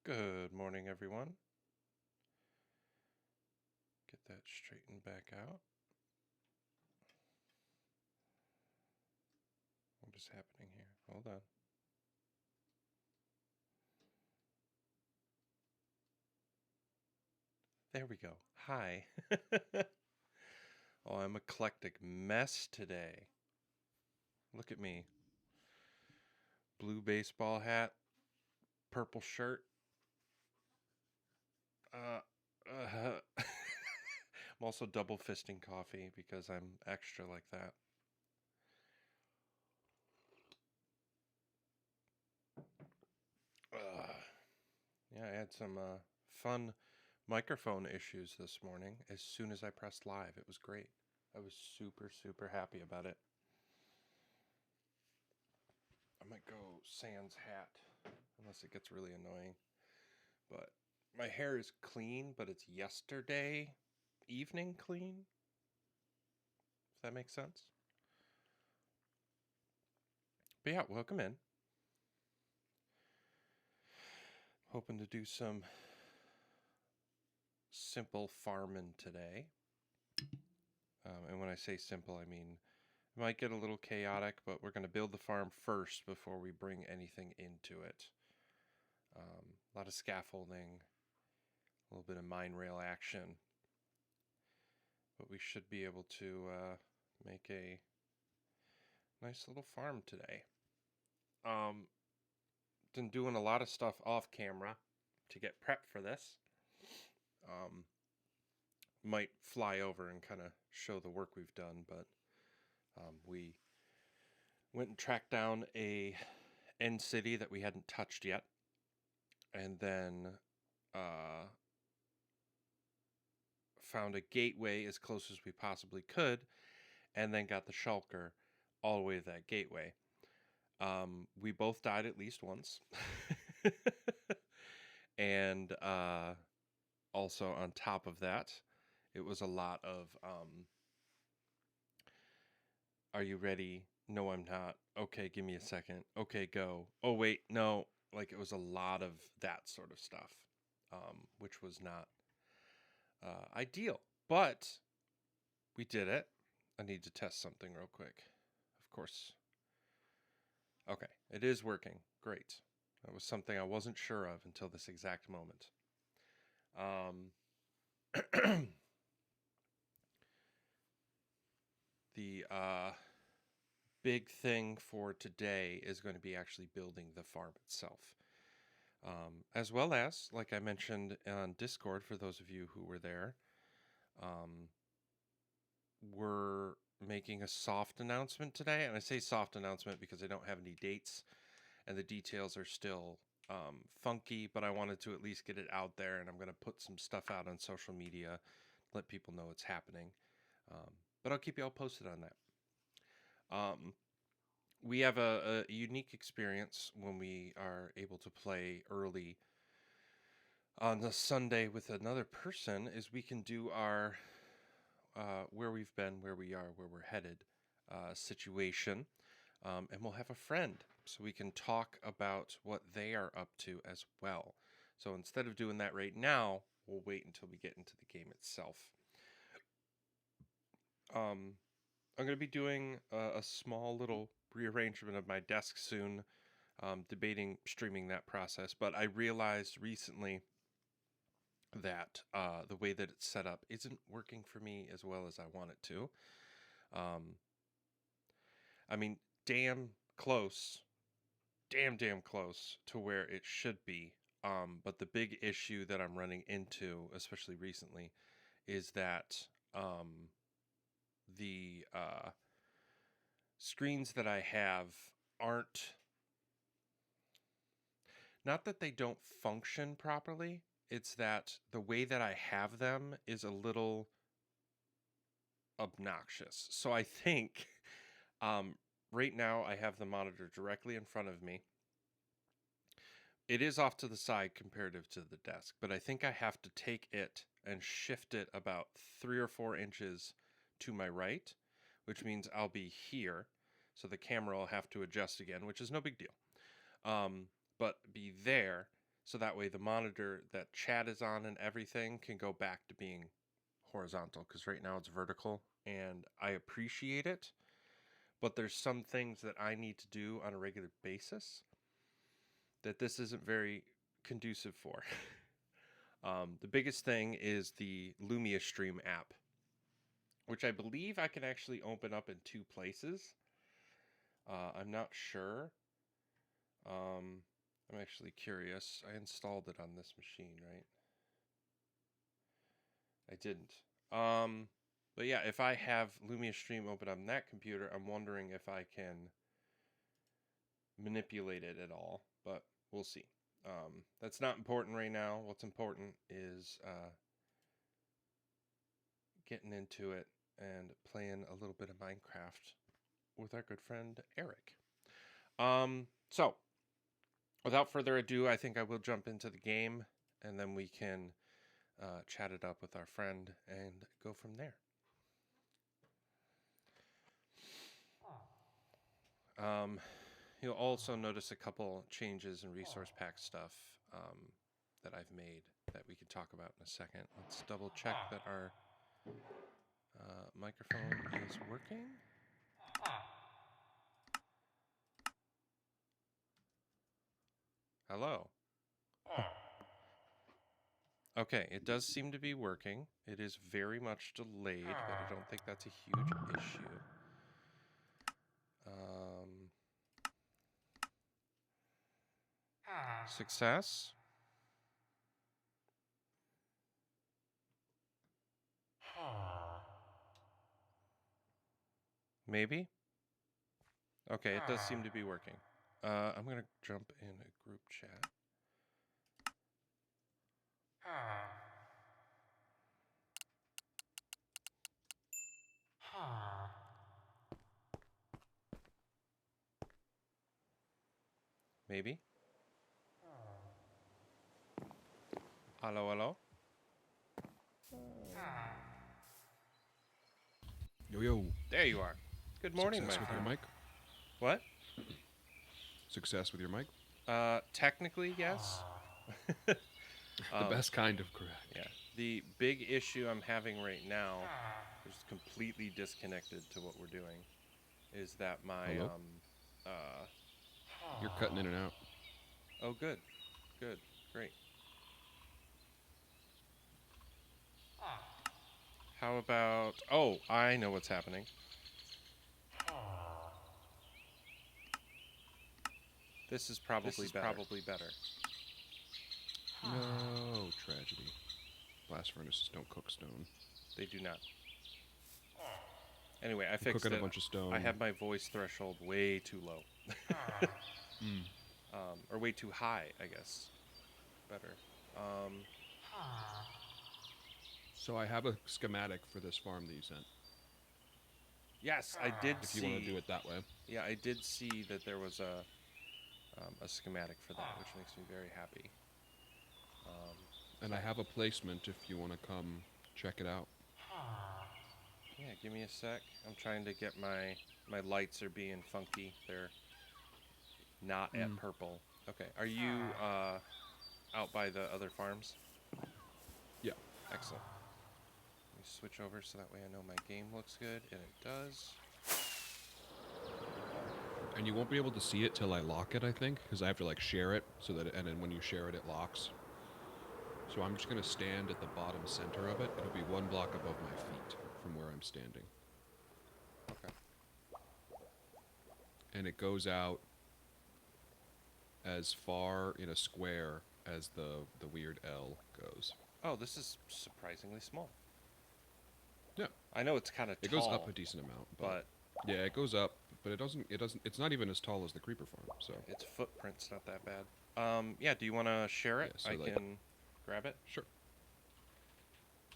Good morning, everyone. Get that straightened back out. What is happening here? Hold on. There we go. Hi. Oh, I'm eclectic mess today. Look at me. Blue baseball hat, purple shirt. I'm also double fisting coffee because I'm extra like that. Yeah, I had some fun microphone issues this morning. As soon as I pressed live, it was great. I was super happy about it. I might go sans hat unless it gets really annoying. But my hair is clean, but it's yesterday evening clean. If that makes sense. But yeah, welcome in. Hoping to do some simple farming today. And when I say simple, I mean it might get a little chaotic, but we're going to build the farm first before we bring anything into it. A lot of scaffolding, a little bit of mine rail action, but we should be able to make a nice little farm today. Been doing a lot of stuff off camera to get prepped for this. Might fly over and kind of show the work we've done, but we went and tracked down a end city that we hadn't touched yet, and then found a gateway as close as we possibly could, and then got the shulker all the way to that gateway. We both died at least once. And also on top of that, it was a lot of, are you ready? No, I'm not. Okay, give me a second. Okay, go. Oh, wait, no. Like, it was a lot of that sort of stuff, which was not ideal. But we did it. I need to test something real quick. Of course. Okay, it is working. Great. That was something I wasn't sure of until this exact moment. The big thing for today is going to be actually building the farm itself. As well as, like I mentioned on Discord, for those of you who were there, we're making a soft announcement today. And I say soft announcement because I don't have any dates and the details are still funky, but I wanted to at least get it out there, and I'm going to put some stuff out on social media, let people know it's happening. But I'll keep you all posted on that. We have a unique experience when we are able to play early on the Sunday with another person, is we can do our where we've been, where we are, where we're headed situation. And we'll have a friend so we can talk about what they are up to as well. So instead of doing that right now, we'll wait until we get into the game itself. I'm going to be doing a small little rearrangement of my desk soon, debating streaming that process. But I realized recently that the way that it's set up isn't working for me as well as I want it to. I mean, damn close to where it should be. But the big issue that I'm running into, especially recently, is that the screens that I have aren't, not that they don't function properly, it's that the way that I have them is a little obnoxious. So I think right now I have the monitor directly in front of me. It is off to the side comparative to the desk, but I think I have to take it and shift it about 3 or 4 inches to my right, which means I'll be here. So the camera will have to adjust again, which is no big deal. But be there. So that way the monitor that chat is on and everything can go back to being horizontal, because right now it's vertical, and I appreciate it, but there's some things that I need to do on a regular basis that this isn't very conducive for. The biggest thing is the Lumia Stream app, which I believe I can actually open up in 2 places. I'm not sure. I'm actually curious. I installed it on this machine, right? I didn't. But yeah, if I have Lumia Stream open on that computer, I'm wondering if I can manipulate it at all, but we'll see. That's not important right now. What's important is getting into it and playing a little bit of Minecraft with our good friend Eric. So without further ado, I think I will jump into the game, and then we can chat it up with our friend and go from there. You'll also notice a couple changes in resource pack stuff that I've made that we can talk about in a second. Let's double check that our microphone is working. Hello. Okay, it does seem to be working. It is very much delayed, but I don't think that's a huge issue. Success. Maybe. Okay, it does seem to be working. I'm going to jump in a group chat. Maybe. Hello, hello. Yo, yo. There you are. Good morning, Success with my friend. your mic? What? Success with your mic? Technically, yes. The best kind of correct. Yeah. The big issue I'm having right now, which is completely disconnected to what we're doing, is that my Hello? You're cutting in and out. Oh, good. Good. Great. How about... Oh, I know what's happening. This is probably better. No tragedy. Blast furnaces don't cook stone. They do not. Anyway, I I'm fixed cooking it. a bunch of stone. I have my voice threshold way too low. Or way too high, I guess. Better. So I have a schematic for this farm that you sent. Yes, I did If see... you want to do it that way. Yeah, I did see that there was a schematic for that, which makes me very happy. And I have a placement if you want to come check it out. Yeah, give me a sec. I'm trying to get my lights are being funky. They're not at purple. Okay, are you out by the other farms? Yeah. Excellent. Let me switch over so that way I know my game looks good, and it does. And you won't be able to see it till I lock it, I think, because I have to like share it so that, and then when you share it, it locks. So I'm just going to stand at the bottom center of it. It'll be 1 block above my feet from where I'm standing. Okay. And it goes out as far in a square as the weird L goes. Oh, this is surprisingly small. Yeah. I know it's kind of tall. It goes up a decent amount, but yeah, it goes up, but it doesn't, it's not even as tall as the creeper farm, so. Its footprint's not that bad. Yeah, do you want to share it? Yeah, so I can grab it. Sure.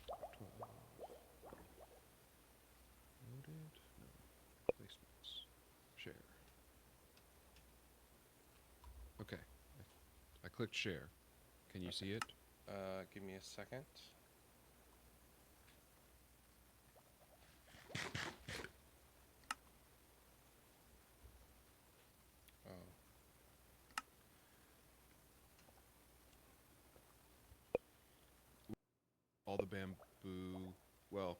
12. Loaded? No. Placements. Share. Okay. I clicked share. Can you see it? Give me a second. Oh. bamboo. Well,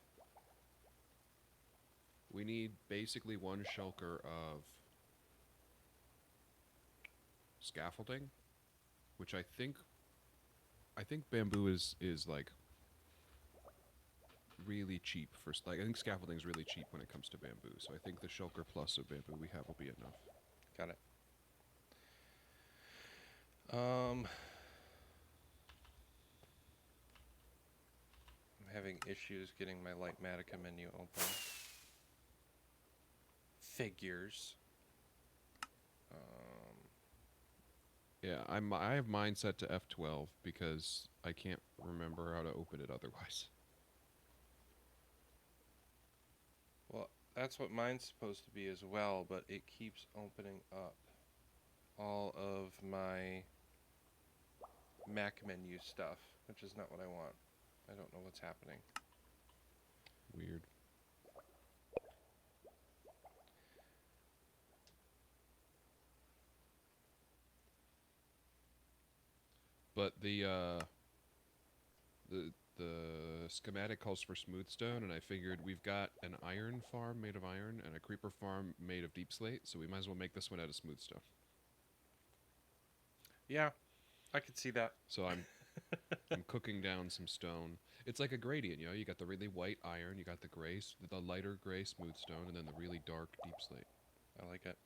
we need basically one shulker of scaffolding, which I think bamboo is like really cheap for like I think scaffolding is really cheap when it comes to bamboo. So I think the shulker plus of bamboo we have will be enough. Got it. I'm having issues getting my Lightmatica menu open. Figures. Yeah, I have mine set to F12 because I can't remember how to open it otherwise. Well, that's what mine's supposed to be as well, but it keeps opening up all of my Mac menu stuff, which is not what I want. I don't know what's happening. Weird. But the schematic calls for smooth stone, and I figured we've got an iron farm made of iron and a creeper farm made of deep slate, so we might as well make this one out of smooth stone. Yeah, I could see that. So I'm cooking down some stone. It's like a gradient, you know. You got the really white iron, you got the gray, the lighter gray smooth stone, and then the really dark deep slate. I like it.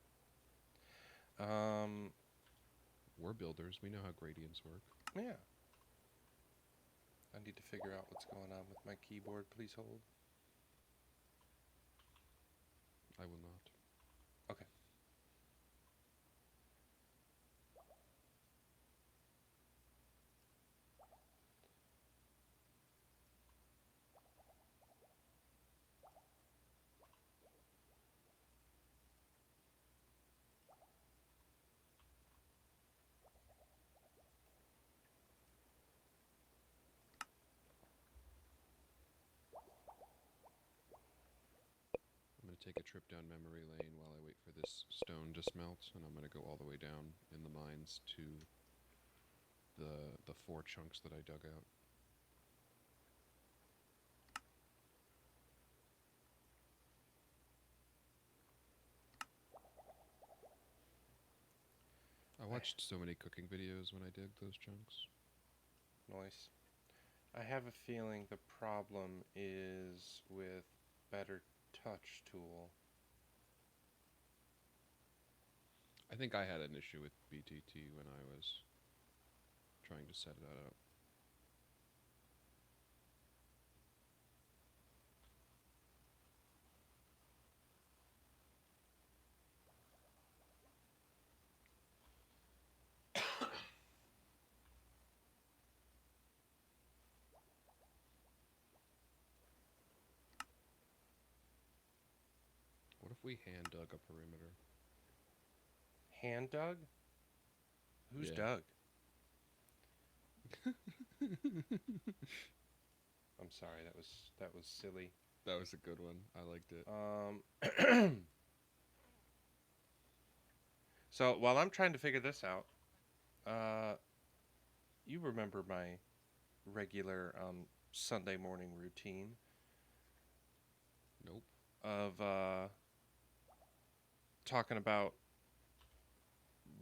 We're builders. We know how gradients work. Yeah. I need to figure out what's going on with my keyboard. Please hold. I will not. Okay. I'm going to take a trip down memory lane while I wait for this stone to smelt, and I'm going to go all the way down in the mines to the 4 chunks that I dug out. I watched so many cooking videos when I did those chunks. Nice. I have a feeling the problem is with Better Touch tool. I think I had an issue with BTT when I was trying to set that up. What if we hand dug a perimeter? Hand dug? Who's Yeah. Doug? I'm sorry, that was silly. That was a good one. I liked it. So while I'm trying to figure this out, you remember my regular Sunday morning routine Nope. of talking about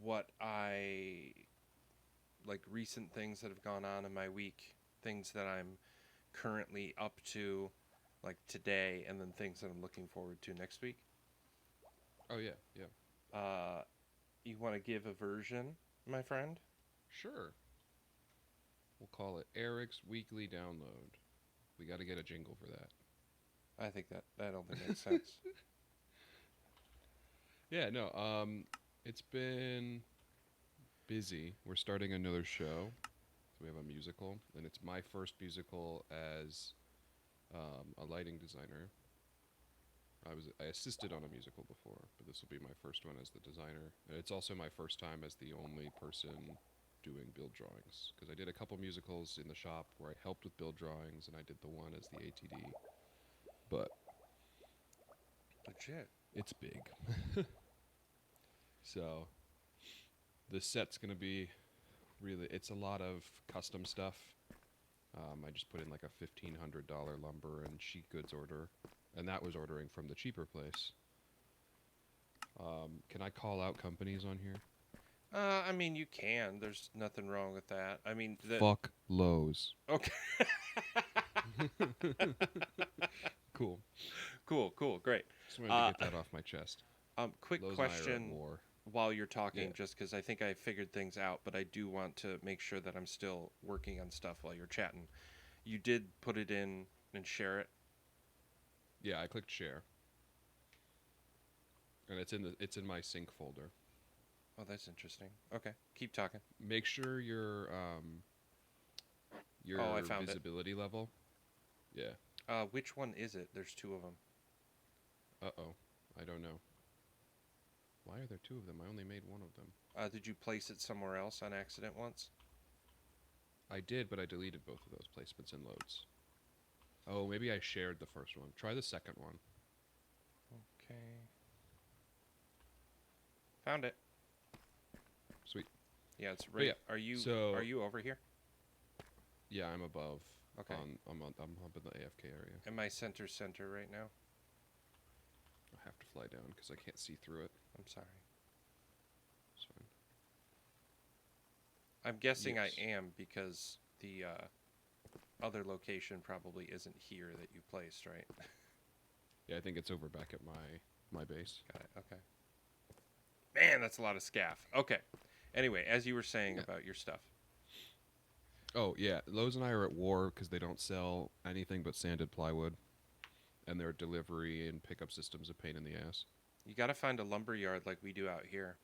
what I like recent things that have gone on in my week, things that I'm currently up to like today, and then things that I'm looking forward to next week. Oh, yeah, yeah. You want to give a version, my friend? Sure. We'll call it Eric's Weekly Download. We got to get a jingle for that. I think that only makes sense. Yeah, no, it's been busy. We're starting another show. So we have a musical, and it's my first musical as a lighting designer. I assisted on a musical before, but this will be my first one as the designer. And it's also my first time as the only person doing build drawings, because I did a couple musicals in the shop where I helped with build drawings, and I did the one as the ATD. But Legit. it's big. So the set's gonna be really, it's a lot of custom stuff. I just put in like a $1,500 lumber and sheet goods order, and that was ordering from the cheaper place. Can I call out companies on here? I mean, you can. There's nothing wrong with that. I mean, Fuck Lowe's. okay. Cool. Cool, great. Just wanted to Uh, get that off my chest. quick Lowe's and I are at question war. while you're talking, Yeah. just because I think I figured things out, but I do want to make sure that I'm still working on stuff while you're chatting. You did put it in and share it. Yeah, I clicked share. And it's in my sync folder. Oh, that's interesting. Okay, keep talking. Make sure your Oh, I found it. visibility level. Yeah. Which one is it? There's two of them. Uh-oh. I don't know. Why are there two of them? I only made one of them. Did you place it somewhere else on accident once? I did, but I deleted both of those placements in loads. Oh, maybe I shared the first one. Try the second one. Okay. Found it. Sweet. Yeah, it's right. yeah, Are you so- are you over here? Yeah, I'm above. Okay. I'm up in the AFK area. Am I center right now? I have to fly down because I can't see through it. I'm sorry. It's fine. I'm guessing Yes. I am because the other location probably isn't here that you placed, right? Yeah, I think it's over back at my base. Got it. Okay. Man, that's a lot of scaff. Okay. Anyway, as you were saying Yeah. about your stuff. Oh yeah, Lowe's and I are at war because they don't sell anything but sanded plywood, and their delivery and pickup system's a pain in the ass. You got to find a lumber yard like we do out here.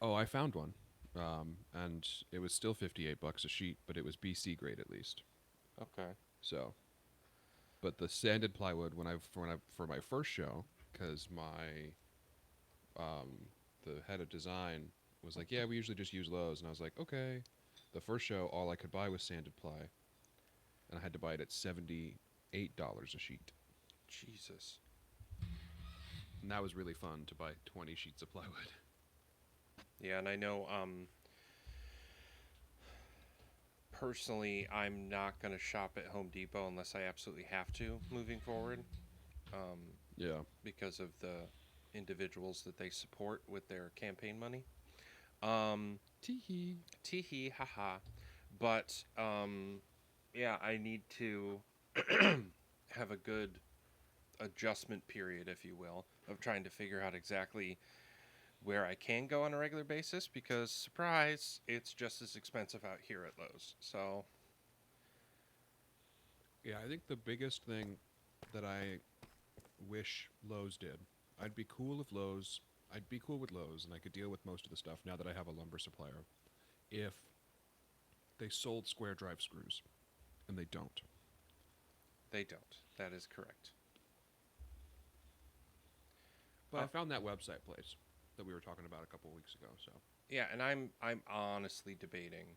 Oh, I found one, and it was still $58 a sheet, but it was BC grade at least. Okay. So, but the sanded plywood for my first show, because the head of design was like, yeah, we usually just use Lowe's, and I was like, okay. The first show, all I could buy was sanded ply, and I had to buy it at $78 a sheet, Jesus. and that was really fun to buy 20 sheets of plywood. Yeah, and I know personally I'm not going to shop at Home Depot unless I absolutely have to moving forward. Yeah. Because of the individuals that they support with their campaign money. Teehee. Teehee, haha. But, yeah, I need to have a good adjustment period, if you will, of trying to figure out exactly where I can go on a regular basis because, surprise, it's just as expensive out here at Lowe's. So, Yeah, I think the biggest thing that I wish Lowe's did, I'd be cool with Lowe's and I could deal with most of the stuff now that I have a lumber supplier, if they sold square drive screws, and they don't. they don't. That is correct. But I found that website place that we were talking about a couple weeks ago, so. Yeah, and I'm honestly debating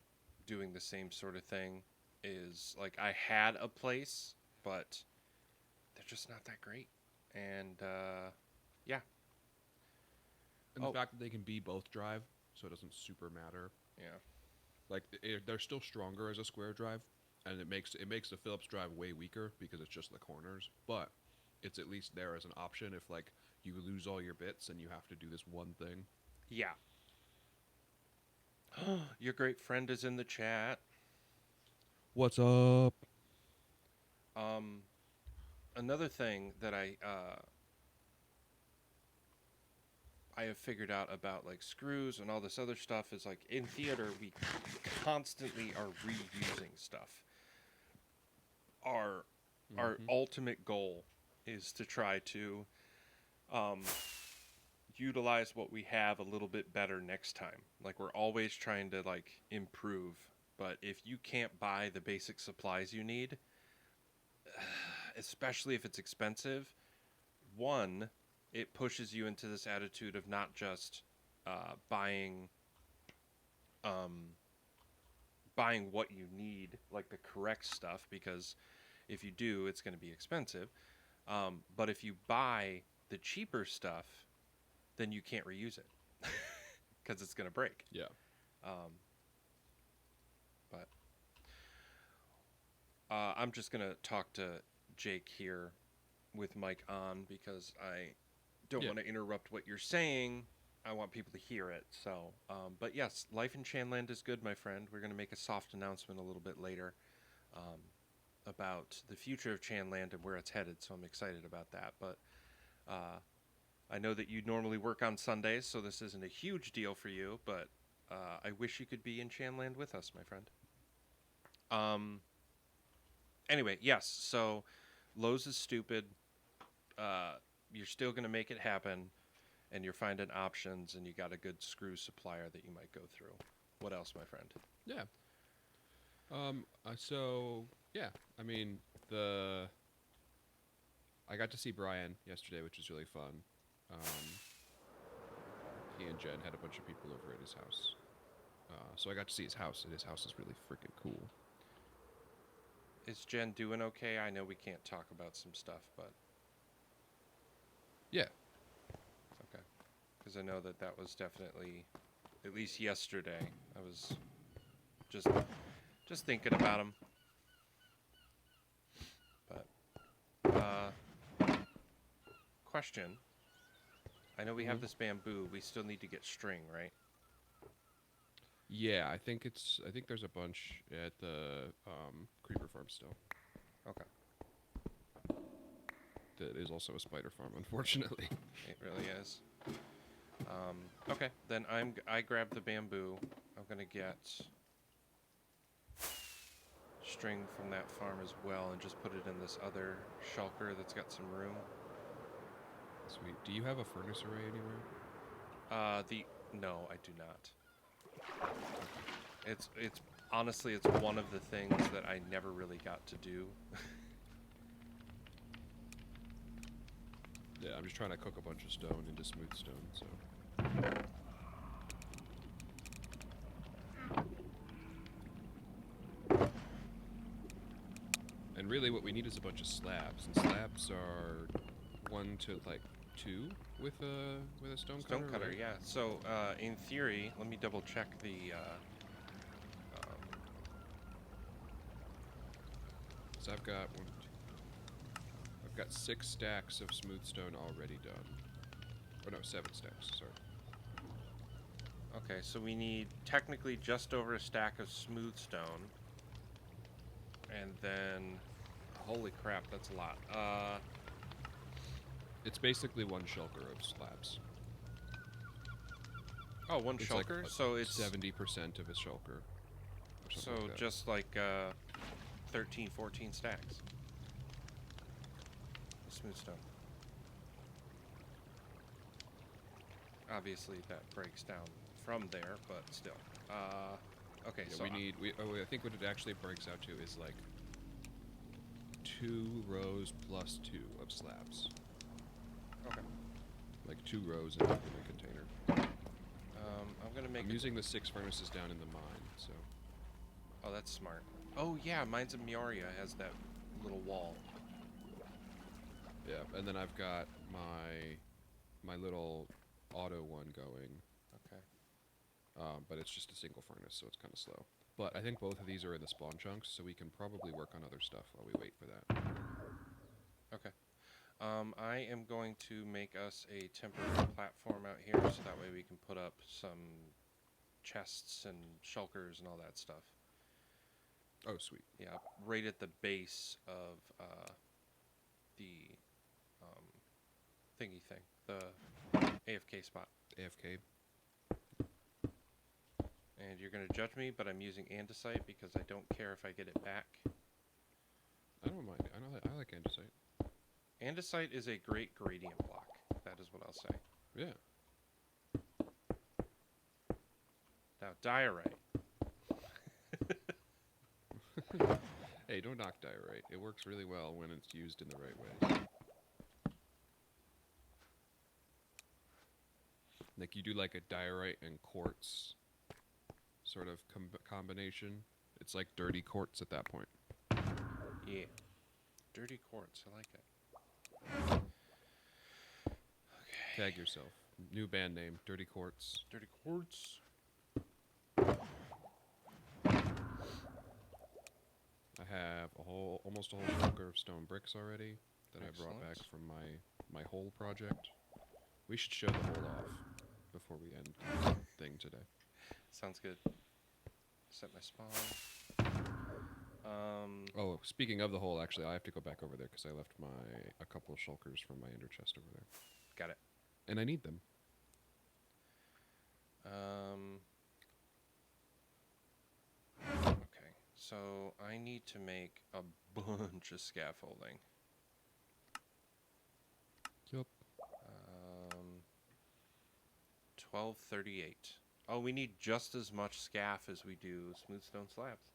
doing the same sort of thing. Is like I had a place, but they're just not that great. And yeah, And the Oh. fact that they can be both drive, so it doesn't super matter. yeah, Like, they're still stronger as a square drive, and it makes the Phillips drive way weaker because it's just the corners, but it's at least there as an option if, like, you lose all your bits and you have to do this one thing. yeah. Your great friend is in the chat. What's up? Another thing that I have figured out about like screws and all this other stuff is like in theater we constantly are reusing stuff. Our ultimate goal is to try to utilize what we have a little bit better next time. Like we're always trying to like improve, but if you can't buy the basic supplies you need, especially if it's expensive, one, it pushes you into this attitude of not just buying what you need, like the correct stuff, because if you do, it's going to be expensive. But if you buy the cheaper stuff, then you can't reuse it because it's going to break. Yeah. But I'm just gonna talk to Jake here with Mike on because I don't Yeah. want to interrupt what you're saying. I want people to hear it. So, but yes, life in Chanland is good, my friend. We're gonna make a soft announcement a little bit later um, about the future of Chanland and where it's headed. So I'm excited about that. But I know that you normally work on Sundays, so this isn't a huge deal for you. But I wish you could be in Chanland with us, my friend. Um, anyway, yes. So Lowe's is stupid. Uh, you're still going to make it happen, and you're finding options, and you got a good screw supplier that you might go through. What else, my friend? Yeah. So yeah, I mean I got to see Brian yesterday, which was really fun. Um, he and Jen had a bunch of people over at his house, so I got to see his house, and his house is really freaking cool. Is Jen doing okay? I know we can't talk about some stuff, but Yeah. okay. Because I know that that was definitely, at least yesterday, I was just just thinking about him. But question. I know we have Mhm. this bamboo. We still need to get string, right? Yeah, I think there's a bunch at the creeper farm still. Okay. That is also a spider farm, unfortunately. It really is. Okay, then I grab the bamboo. I'm gonna get string from that farm as well, and just put it in this other shulker that's got some room. Sweet. Do you have a furnace array anywhere? No, I do not. It's honestly it's one of the things that I never really got to do. Yeah, I'm just trying to cook a bunch of stone into smooth stone, so. And really what we need is a bunch of slabs, and slabs are 1 to like 2 with a stone cutter. Stone cutter, right? yeah. So in theory, let me double check the. So I've got 6 stacks of smooth stone already done. Oh no, 7 stacks, sorry. Okay, so we need technically just over a stack of smooth stone, and then, holy crap, that's a lot. It's basically 1 shulker of slabs. Oh, one It's shulker, like so it's 70% of a shulker. Or so like that. just like 13, 14 stacks. of smooth stone. Obviously, that breaks down from there, but still. Okay, Yeah, so I think what it actually breaks out to is like 2 rows plus 2 of slabs. okay. Like 2 rows in a container. I'm gonna make. I'm using the 6 furnaces down in the mine, so. Oh, that's smart. Oh yeah, mine's in Mioria has that little wall. Yeah, and then I've got my little auto one going, Okay. but it's just a single furnace, so it's kind of slow. But I think both of these are in the spawn chunks, so we can probably work on other stuff while we wait for that. Okay. I am going to make us a temporary platform out here, so that way we can put up some chests and shulkers and all that stuff. Oh, sweet. Yeah, right at the base of the thingy thing, the AFK spot. AFK. And you're gonna judge me, but I'm using andesite because I don't care if I get it back. I don't mind. I like andesite. Andesite is a great gradient block. That is what I'll say. Yeah. Now, diorite. Hey, don't knock diorite. It works really well when it's used in the right ways. Like you do like a diorite and quartz sort of combination. It's like dirty quartz at that point. Yeah. Dirty quartz. I like it. Tag yourself. New band name, Dirty Quartz. Dirty quartz. I have almost a whole shulker of stone bricks already that I brought back Excellent. from my hole project. We should show the hole off before we end the thing today. Sounds good. Set my spawn. Oh, speaking of the hole, actually, I have to go back over there because I left a couple of shulkers from my ender chest over there. Got it. And I need them. Okay, so I need to make a bunch of scaffolding. Yep. 1238. Oh, we need just as much scaff as we do smooth stone slabs.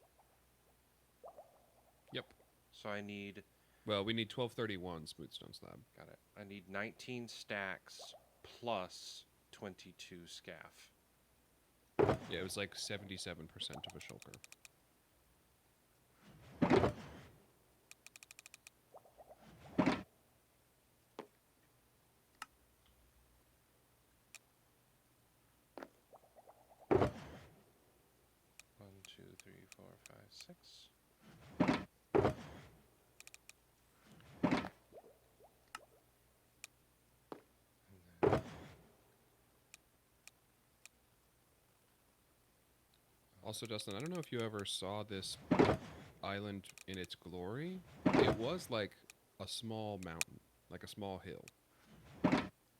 Yep. So I need, Well, we need 1231 smooth stone slab. got it. I need 19 stacks plus 22 scaff. Yeah, it was like 77% of a shulker. One, two, three, four, five, six. And then Also, Dustin, I don't know if you ever saw this island in its glory. It was like a small mountain, like a small hill.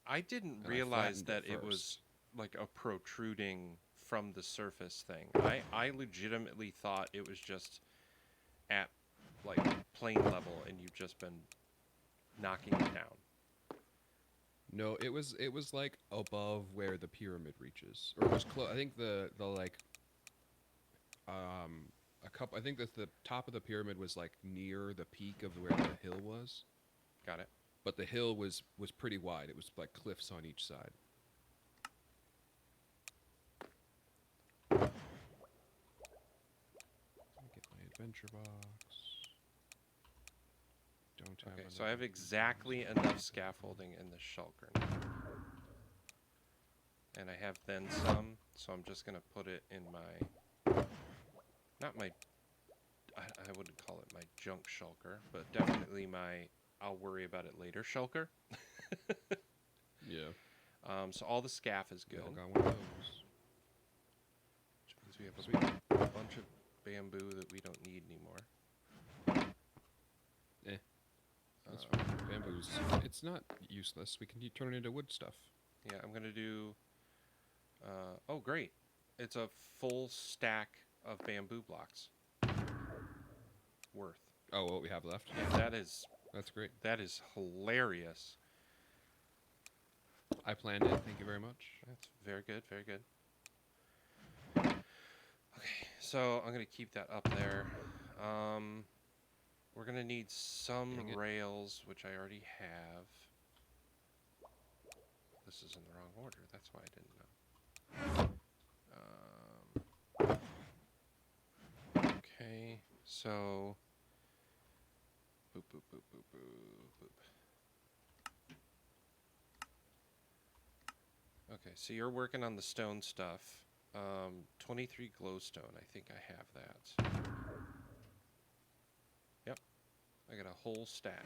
I didn't And I realize flattened that it it was first. like a protruding from the surface thing. I legitimately thought it was just at like plane level and you've just been knocking it down. No, it was like above where the pyramid reaches, or it was close. I think the like a couple. I think that the top of the pyramid was like near the peak of where the hill was, Got it. but the hill was pretty wide. It was like cliffs on each side. Let me get my adventure box. Don't have. Okay, so I have exactly enough scaffolding in the shulker now. And I have then some, so I'm just going to put it in my, not my, I wouldn't call it my junk shulker, but definitely my I'll worry about it later shulker. Yeah. So all the scaff is We good, all got one of those. which means we have Sweet. a bunch of bamboo that we don't need anymore. That's fine. Bamboo's. It's not useless. We can turn it into wood stuff. Yeah, I'm going to do, oh great, it's a full stack of bamboo blocks worth. Oh, what we have left? Yeah, That's great. that is hilarious. I planned it. Thank you very much. That's very good, very good. Okay, so I'm gonna keep that up there. We're gonna need some Dang it. rails, which I already have. This is in the wrong order. That's why I didn't know. Okay, so boop boop boop boop boop boop. Okay, so you're working on the stone stuff. 23 glowstone. I think I have that. Yep, I got a whole stack.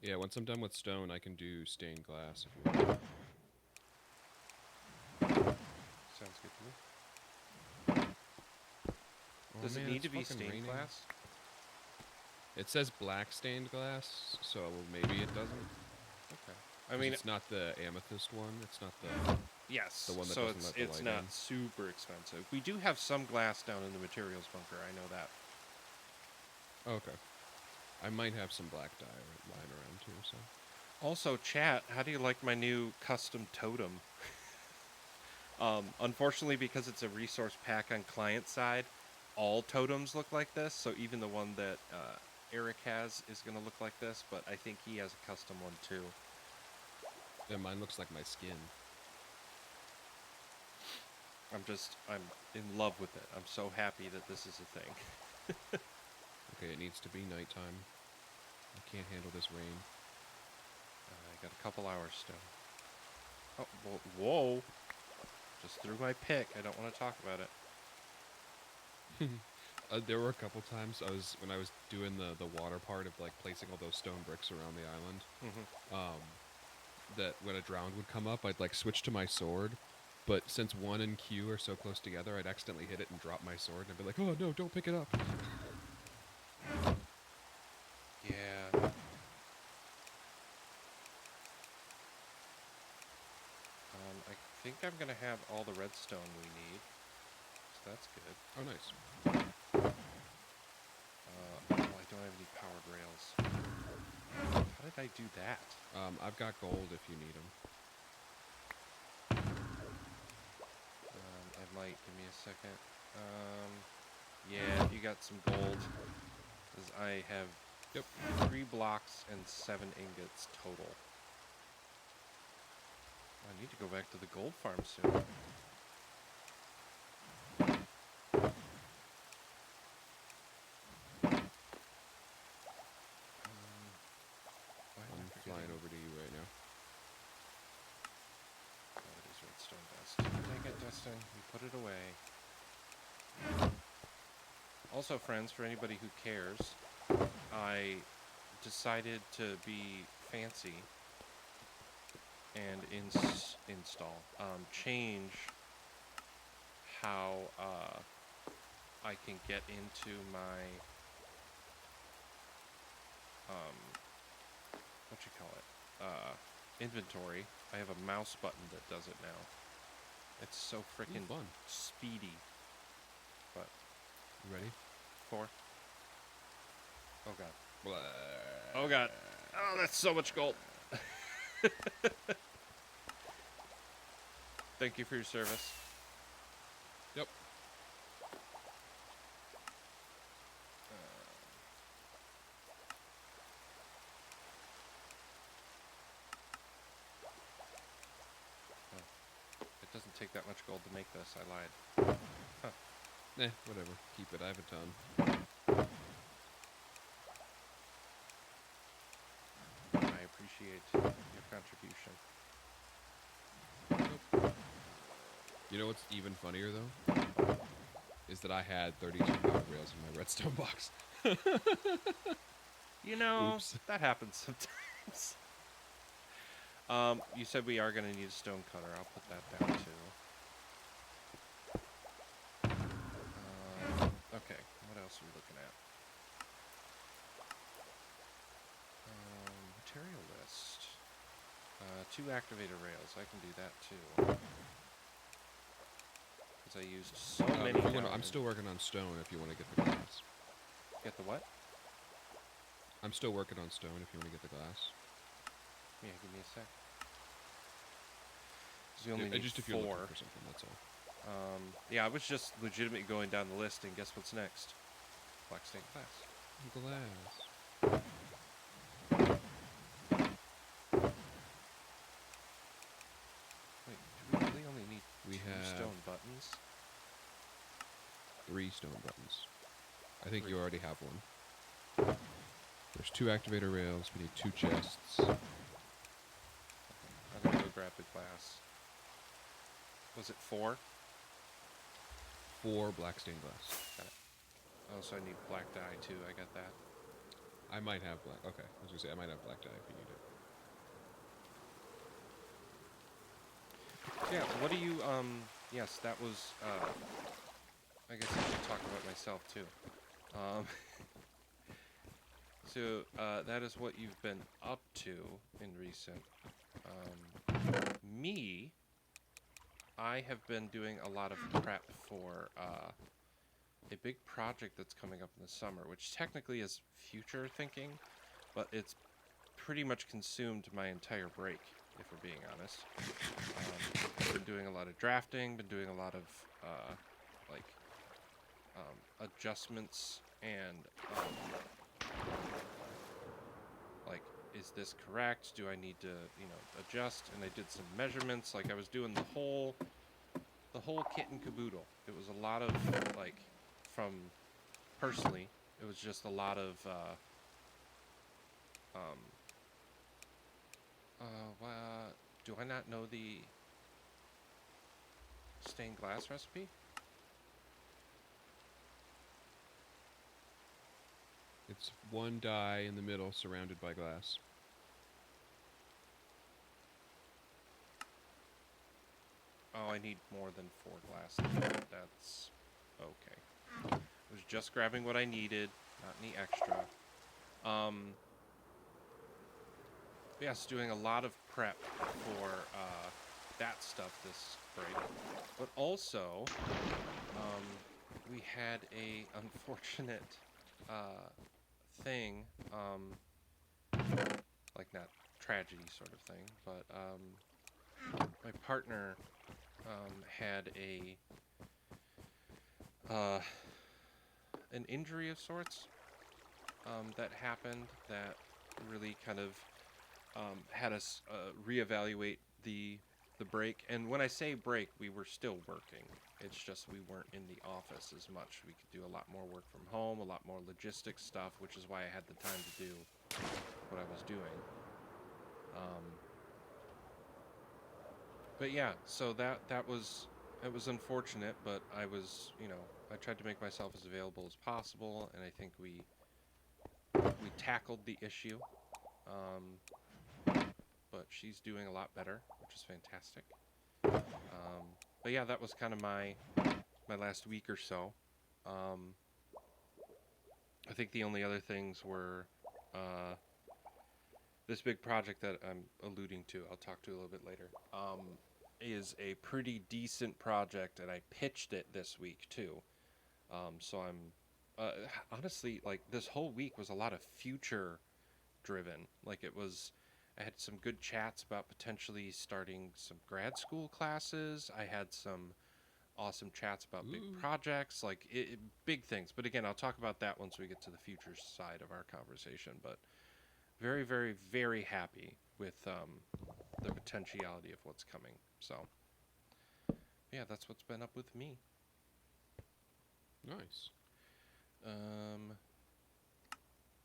Yeah, once I'm done with stone, I can do stained glass if you want. Sounds good to me. Oh, Does man, it need it's to be fucking stained raining. glass? It says black stained glass, so maybe it doesn't. Okay. I 'Cause mean, it's not the amethyst one. It's not the. yes. the one that so doesn't let the it's light not in. super expensive. We do have some glass down in the materials bunker. I know that. Oh, okay. I might have some black dye lying around too. So. Also, chat, how do you like my new custom totem? Unfortunately, because it's a resource pack on client side, all totems look like this. So even the one that Eric has is going to look like this, but I think he has a custom one too. Yeah, mine looks like my skin. I'm in love with it. I'm so happy that this is a thing. Okay, it needs to be nighttime. I can't handle this rain. I got a couple hours still. Oh, whoa. Just threw my pick. I don't want to talk about it. There were a couple times when I was doing the water part of like placing all those stone bricks around the island. That when a drowned would come up, I'd like switch to my sword, but since 1 and Q are so close together, I'd accidentally hit it and drop my sword, and I'd be like, oh no, don't pick it up. Yeah. I think I'm gonna have all the redstone we need, so that's good. Oh, nice. Oh, I don't have any powered rails. How did I do that? I've got gold if you need them. I might. Give me a second. Yeah, you got some gold. 'Cause I have 3 blocks and 7 ingots total. I need to go back to the gold farm soon. I'm flying over to you right now. Oh, it is redstone dust. Take it, Dustin. You put it away. Also, friends, for anybody who cares, I decided to be fancy and change how I can get into my inventory. I have a mouse button that does it now. It's so freaking fun. speedy. But You ready? 4. Oh god. Blah. Oh god. Oh, that's so much gold. Thank you for your service. Yep. It doesn't take that much gold to make this. I lied. Whatever. Keep it. I have a ton. I appreciate your contribution. You know what's even funnier though? Is that I had 32 powered rails in my redstone box. You know, Oops. that happens sometimes. You said we are going to need a stone cutter. I'll put that down too. Okay, what else are we looking at? Material list. 2 activator rails. I can do that too. Because I used so many. I'm still working on stone if you want to get the glass. Get the what? I'm still working on stone if you want to get the glass. Yeah, give me a sec. 'Cause we only need just if 4. you're looking for something, that's all. Yeah, I was just legitimately going down the list, and guess what's next? Black stained glass. Glass. Wait, do we really only need We 2 have stone buttons? 3 stone buttons. I think 3. you already have one. There's 2 activator rails. We need 2 chests. I'm gonna go grab the glass. Was it 4? 4 black stained glass. Got it. Oh, so I need black dye too. I got that. I might have black. Okay, I was gonna say I might have black dye if you need it. Yeah. What do you? Yes, that was. I guess I should talk about myself too. So that is what you've been up to in recent. Me, I have been doing a lot of prep for a big project that's coming up in the summer, which technically is future thinking, but it's pretty much consumed my entire break, if we're being honest. I've been doing a lot of drafting, been doing a lot of adjustments and is this correct? Do I need to, adjust? And I did some measurements. Like I was doing the whole kit and caboodle. It was a lot of from personally, it was just a lot of do I not know the stained glass recipe? It's one die in the middle surrounded by glass. Oh, I need more than 4 glasses. That's okay. I was just grabbing what I needed, not any extra. Yes, doing a lot of prep for that stuff this break. But also, we had a unfortunate thing, like not tragedy sort of thing, but my partner had an injury of sorts that happened that really kind of had us reevaluate the break. And when I say break, we were still working. It's just we weren't in the office as much. We could do a lot more work from home, a lot more logistics stuff, which is why I had the time to do what I was doing. But yeah, so that was, it was unfortunate, but I was, I tried to make myself as available as possible, and I think we tackled the issue. But she's doing a lot better, which is fantastic. But yeah, that was kind of my last week or so. I think the only other things were this big project that I'm alluding to, I'll talk to a little bit later, is a pretty decent project, and I pitched it this week too. So I'm honestly, like, this whole week was a lot of future driven. Like, it was, I had some good chats about potentially starting some grad school classes. I had some awesome chats about big projects, like big things. But again, I'll talk about that once we get to the future side of our conversation. But very, very, very happy with the potentiality of what's coming. So yeah, that's what's been up with me. Nice. Are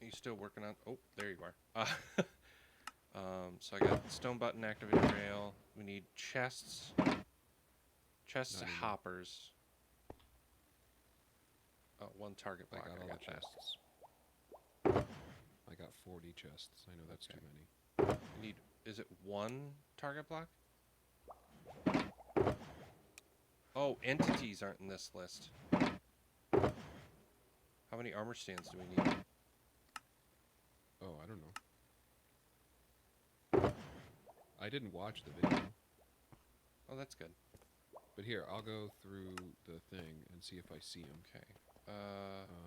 you still working on? Oh, there you are. So I got stone button activated rail. We need chests. Chests, hoppers. Oh, 1 target block. I got all the that. chests. I got 40 chests. I know that's too many. We need, is it 1 target block? Oh, entities aren't in this list. How many armor stands do we need? Oh, I don't know. I didn't watch the video. Oh, that's good. But here, I'll go through the thing and see if I see them. Okay.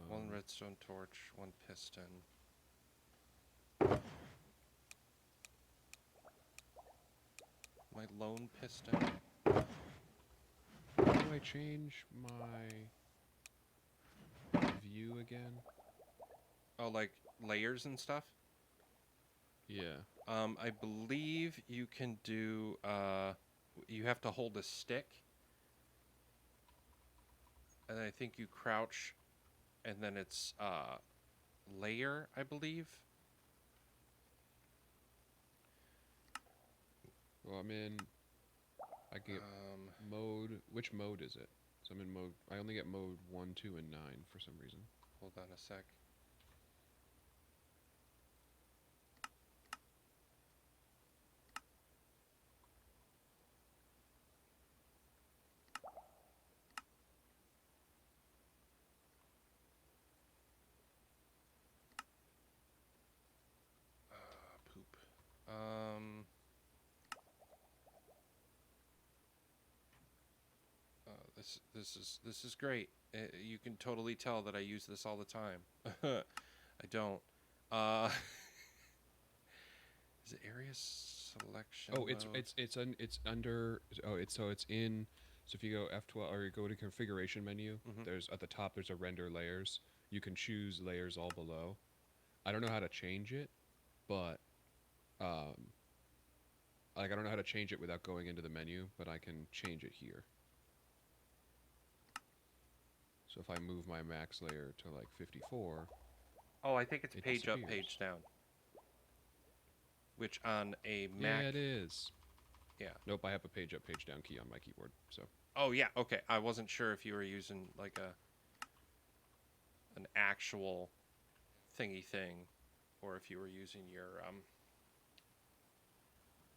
1 redstone torch, 1 piston. My lone piston. How do I change my view again? Oh, like layers and stuff? Yeah. I believe you can do, you have to hold a stick. And I think you crouch, and then it's, layer, I believe. Well, I'm in, I get mode, which mode is it? So I'm in mode, I only get mode 1, 2, and 9 for some reason. Hold on a sec. Poop. This is great. You can totally tell that I use this all the time. I don't. Is it area selection? Oh, mode? it's under. Oh, it's in. So if you go F12 or you go to configuration menu, there's at the top there's a render layers. You can choose layers all below. I don't know how to change it, but like I don't know how to change it without going into the menu, but I can change it here. So if I move my max layer to like 54. Oh, I think it's page up, disappears. page down. Which on a Mac. Yeah, it is. Yeah. Nope, I have a page up, page down key on my keyboard. So. Oh yeah, okay. I wasn't sure if you were using like an actual thingy thing, or if you were using your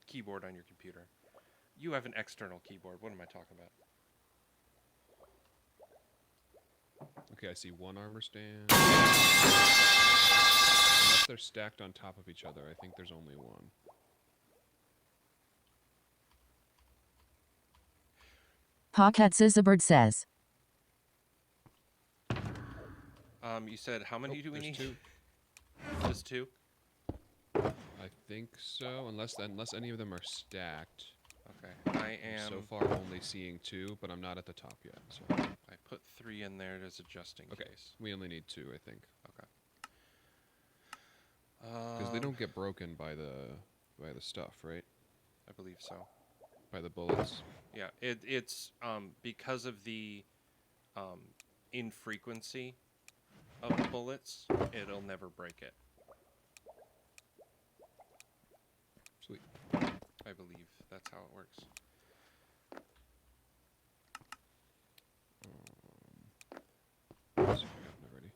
keyboard on your computer. You have an external keyboard. What am I talking about? Okay, I see one armor stand. Unless they're stacked on top of each other, I think there's only one. Pocket Sizzabird says. You said how many do we there's need? two. Just two? I think so, unless any of them are stacked. Okay. I I'm am. so far only seeing two, but I'm not at the top yet. So I put 3 in there as a just in okay, case. we only need two, I think, Okay. because they don't get broken by the stuff, right? I believe so. By the bullets. Yeah. It's because of the infrequency of the bullets, it'll never break it. Sweet. I believe that's how it works. Let's see if I got it already.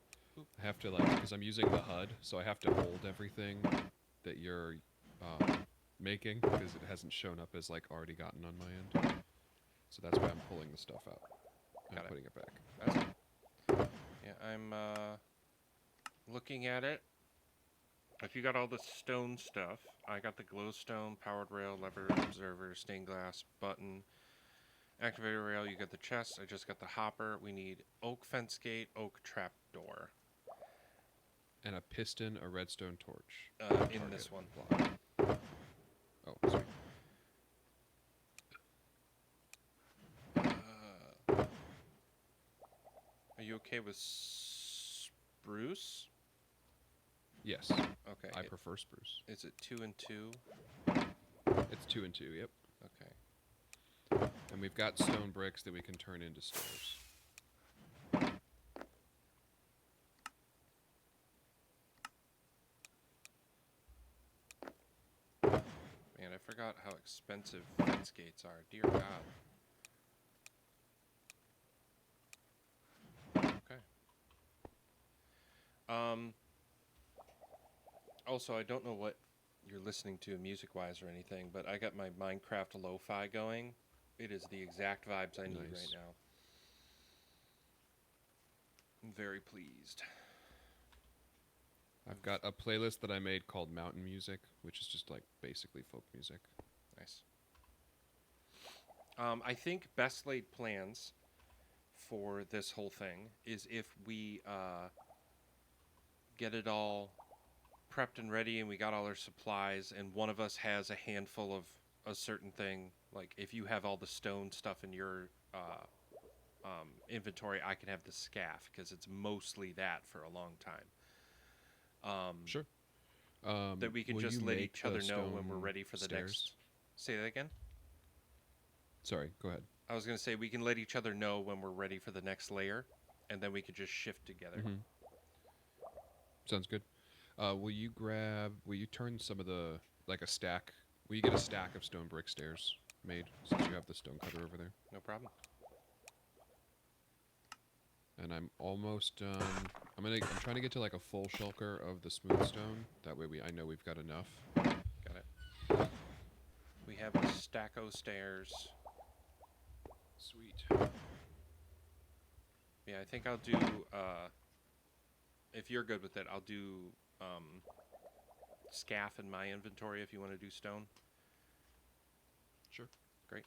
I have to because I'm using the HUD, so I have to hold everything that you're making because it hasn't shown up as already gotten on my end. So that's why I'm pulling the stuff out and putting it back. That's yeah. I'm looking at it. If you got all the stone stuff, I got the glowstone, powered rail, lever, observer, stained glass, button, activator rail. You got the chest. I just got the hopper. We need oak fence gate, oak trap door. And a piston, a redstone torch. In this one. Block. Oh, sweet. Are you okay with spruce? Yes. Okay. I prefer spruce. Is it 2 and 2? It's 2 and 2, yep. Okay. And we've got stone bricks that we can turn into stairs. Man, I forgot how expensive fence gates are. Dear God. Okay. Also, I don't know what you're listening to music-wise or anything, but I got my Minecraft lo-fi going. It is the exact vibes I need right now. I'm very pleased. I've got a playlist that I made called Mountain Music, which is just basically folk music. Nice. I think best laid plans for this whole thing is if we get it all prepped and ready and we got all our supplies and one of us has a handful of a certain thing. Like if you have all the stone stuff in your inventory, I can have the scaff because it's mostly that for a long time. Sure. That we can just let each other know when we're ready for the next. Say that again? Sorry, go ahead. I was going to say we can let each other know when we're ready for the next layer, and then we could just shift together. Mm-hmm. Sounds good. Will you turn some of the, a stack, will you get a stack of stone brick stairs made since you have the stone cutter over there? No problem. And I'm almost done. I'm trying to get to a full shulker of the smooth stone. That way I know we've got enough. Got it. We have the stacko stairs. Sweet. Yeah, I think I'll do, if you're good with it, I'll do scaff in my inventory if you want to do stone. Sure. Great.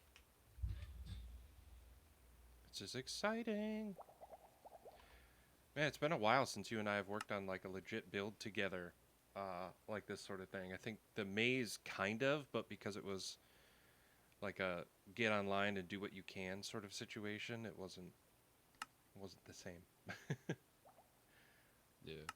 This is exciting. Man, it's been a while since you and I have worked on a legit build together, like this sort of thing. I think the maze kind of, but because it was a get online and do what you can sort of situation, it wasn't the same. Yeah.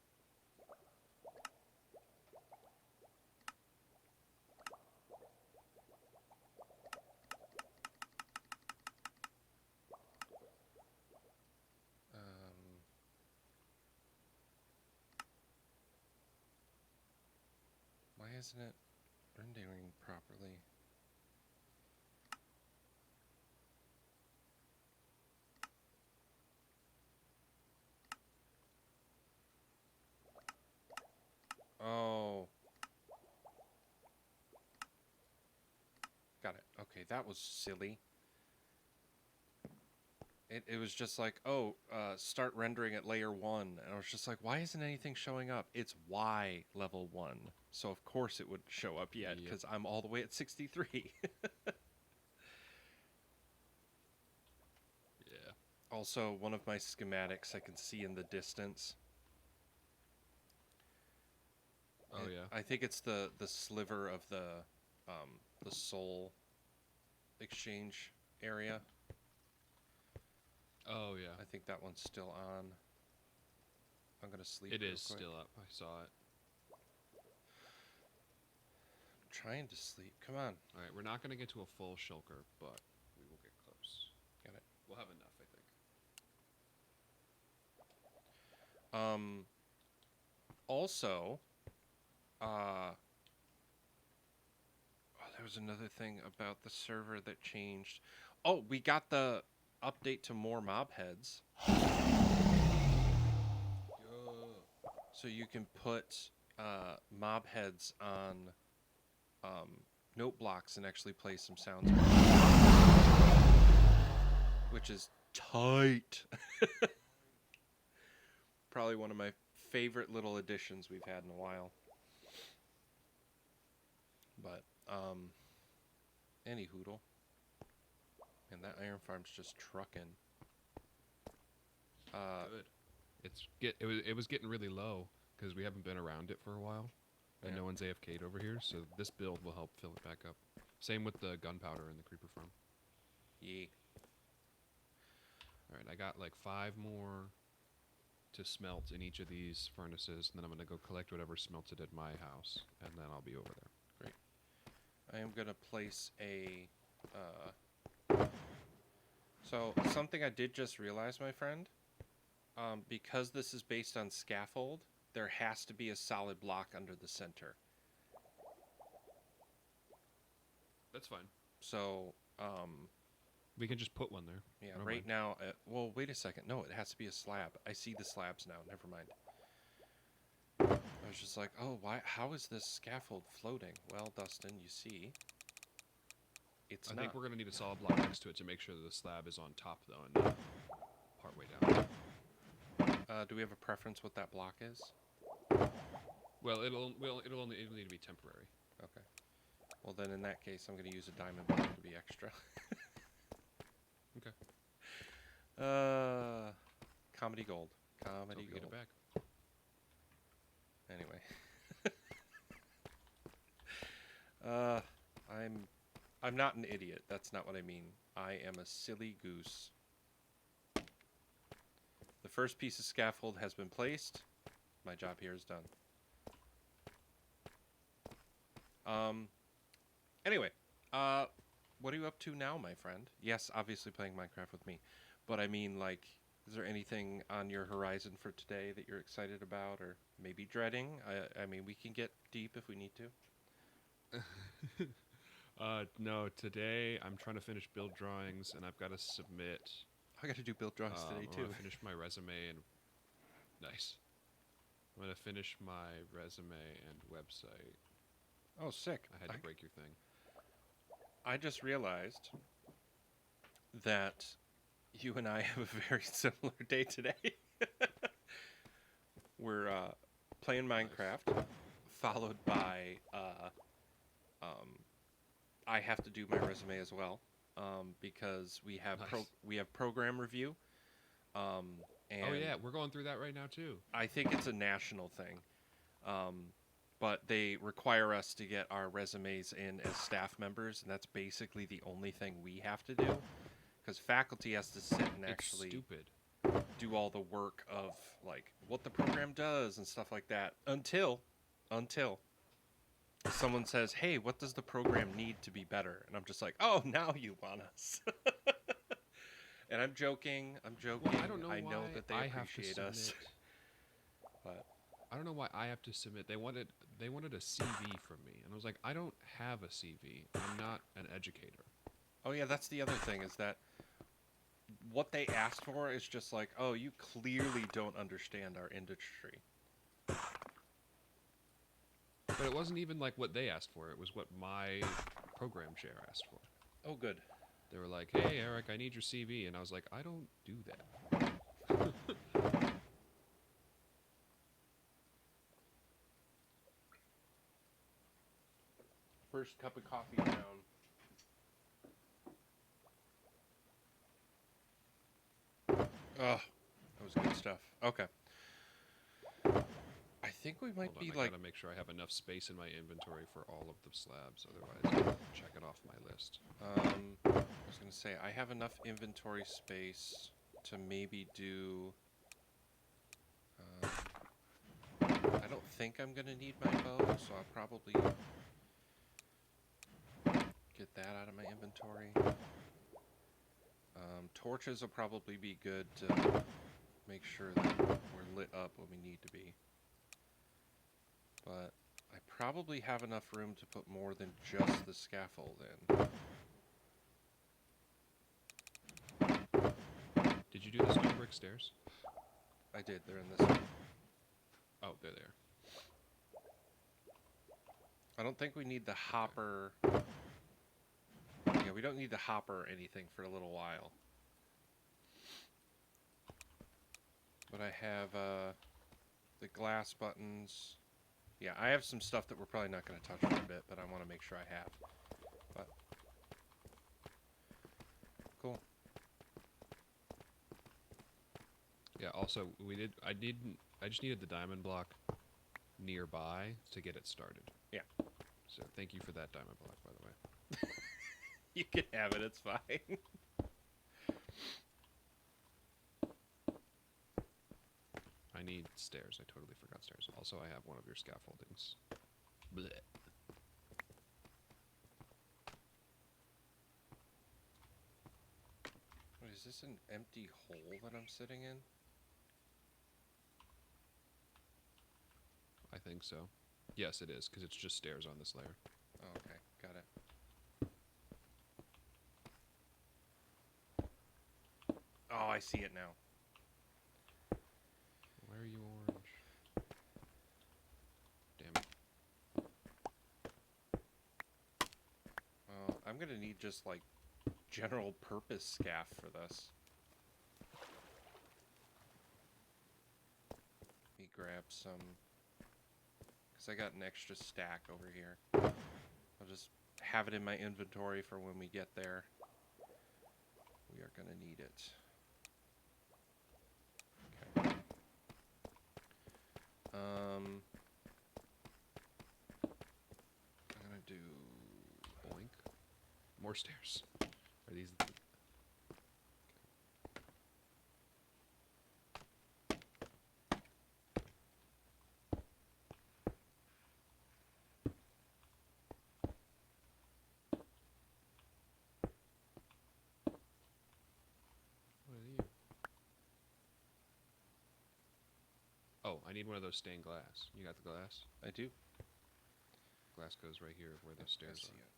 Why isn't it rendering properly? Okay, that was silly. It was just like, oh, start rendering at layer 1. And I was just like, why isn't anything showing up? It's Y level 1. So of course it would show up yet, Yep. because I'm all the way at 63. Yeah. Also, one of my schematics I can see in the distance. Oh yeah. I think it's the sliver of the soul exchange area. Oh yeah. I think that one's still on. I'm gonna sleep. It real is quick. still up. I saw it. I'm trying to sleep. Come on. All right, we're not gonna get to a full shulker, but we will get close. Got it. We'll have enough, I think. Also, oh, there was another thing about the server that changed. Oh, we got the update to more mob heads. So you can put mob heads on note blocks and actually play some sounds. Which is tight. Probably one of my favorite little additions we've had in a while. But, any hoodle. And that iron farm's just trucking. Good. It was getting really low because we haven't been around it for a while, and Yeah. no one's AFK'd over here. So this build will help fill it back up. Same with the gunpowder in the creeper farm. Yeah. All right, I got like 5 more to smelt in each of these furnaces, and then I'm gonna go collect whatever smelted at my house, and then I'll be over there. I am going to place a... So, something I did just realize, my friend. Because this is based on scaffold, there has to be a solid block under the center. That's fine. So, We can just put one there. yeah, I don't right mind. now... well, wait a second. No, it has to be a slab. I see the slabs now. Never mind. I was just like, oh, why? How is this scaffold floating? Well, Dustin, you see, it's I not. think we're gonna need a solid block next to it to make sure that the slab is on top though, and not partway down. Do we have a preference what that block is? Well, it'll need to be temporary. Okay. Well, then in that case, I'm going to use a diamond block to be extra. Okay. Comedy gold. Comedy Hope you get gold. it back. Anyway. I'm not an idiot. That's not what I mean. I am a silly goose. The first piece of scaffold has been placed. My job here is done. Anyway, what are you up to now, my friend? Yes, obviously playing Minecraft with me. But I mean, like, is there anything on your horizon for today that you're excited about or maybe dreading? I mean, we can get deep if we need to. No, today I'm trying to finish build drawings, and I've got to submit. I got to do build drawings today, I'm too. gonna finish my resume and nice. I'm gonna finish my resume and website. Oh, sick. I had to break your thing. I just realized that you and I have a very similar day today. We're playing Minecraft, followed by I have to do my resume as well because we have Nice. program review. And Oh yeah, we're going through that right now too. I think it's a national thing. But they require us to get our resumes in as staff members, and that's basically the only thing we have to do. Because faculty has to sit and actually It's stupid. do all the work of, like, what the program does and stuff like that. Until someone says, hey, what does the program need to be better? And I'm just like, oh, now you want us. And I'm joking. Well, I don't know I why know that they I have to appreciate us. submit. But I don't know why I have to submit. They wanted a CV from me, and I was like, I don't have a CV. I'm not an educator. oh yeah, that's the other thing is that what they asked for is just like, oh, you clearly don't understand our industry. But it wasn't even like what they asked for. It was what my program chair asked for. Oh, good. They were like, "Hey, Eric, I need your CV," and I was like, "I don't do that." First cup of coffee down. Oh, that was good stuff. Okay. I think we might Hold on, be I like. gotta make sure I have enough space in my inventory for all of the slabs, otherwise I'll check it off my list. I was gonna say I have enough inventory space to maybe do. I don't think I'm gonna need my bow, so I'll probably get that out of my inventory. Torches will probably be good to make sure that we're lit up when we need to be. But I probably have enough room to put more than just the scaffold in. Did you do the stone brick stairs? I did, they're in this one. Oh, they're there. I don't think we need the hopper. Yeah, we don't need the hopper or anything for a little while. But I have the glass buttons. Yeah, I have some stuff that we're probably not going to touch for a bit, but I want to make sure I have. But cool. Yeah. Also, I just needed the diamond block nearby to get it started. Yeah. So thank you for that diamond block, by the way. You can have it, it's fine. I need stairs. I totally forgot stairs. Also, I have one of your scaffoldings. Blech. Wait, is this an empty hole that I'm sitting in? I think so. Yes, it is, because it's just stairs on this layer. Oh, okay, got it. Oh, I see it now. Why are you orange? Damn it. I'm gonna need just like general purpose scaff for this. Let me grab some, because I got an extra stack over here. I'll just have it in my inventory for when we get there. We are gonna need it. Okay. I'm gonna do. Boink. More stairs. Are these... What are you? Oh, I need one of those stained glass. You got the glass? I do. Glass goes right here where the I stairs see are. it.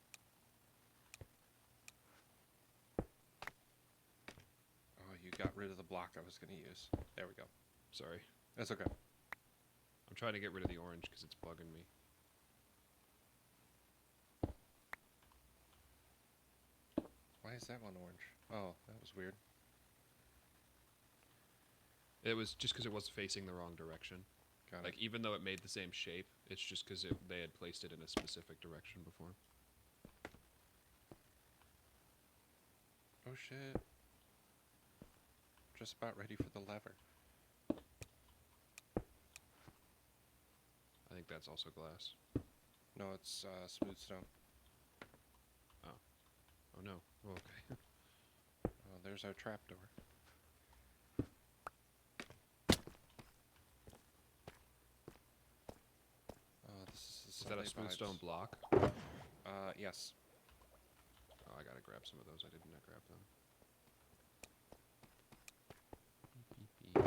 Oh, you got rid of the block I was gonna use. There we go. Sorry. That's okay. I'm trying to get rid of the orange because it's bugging me. Why is that one orange? Oh, that was weird. It was just because it was facing the wrong direction. Got Like, it. even though it made the same shape, it's just because they had placed it in a specific direction before. Oh shit. Just about ready for the lever. I think that's also glass. No, it's smooth stone. Oh no. Oh, okay. Oh, there's our trapdoor. Oh, this is the Is that a Sunday smooth vibes. stone block? Yes. Oh, I gotta grab some of those. I did not grab them. Beep, beep, beep.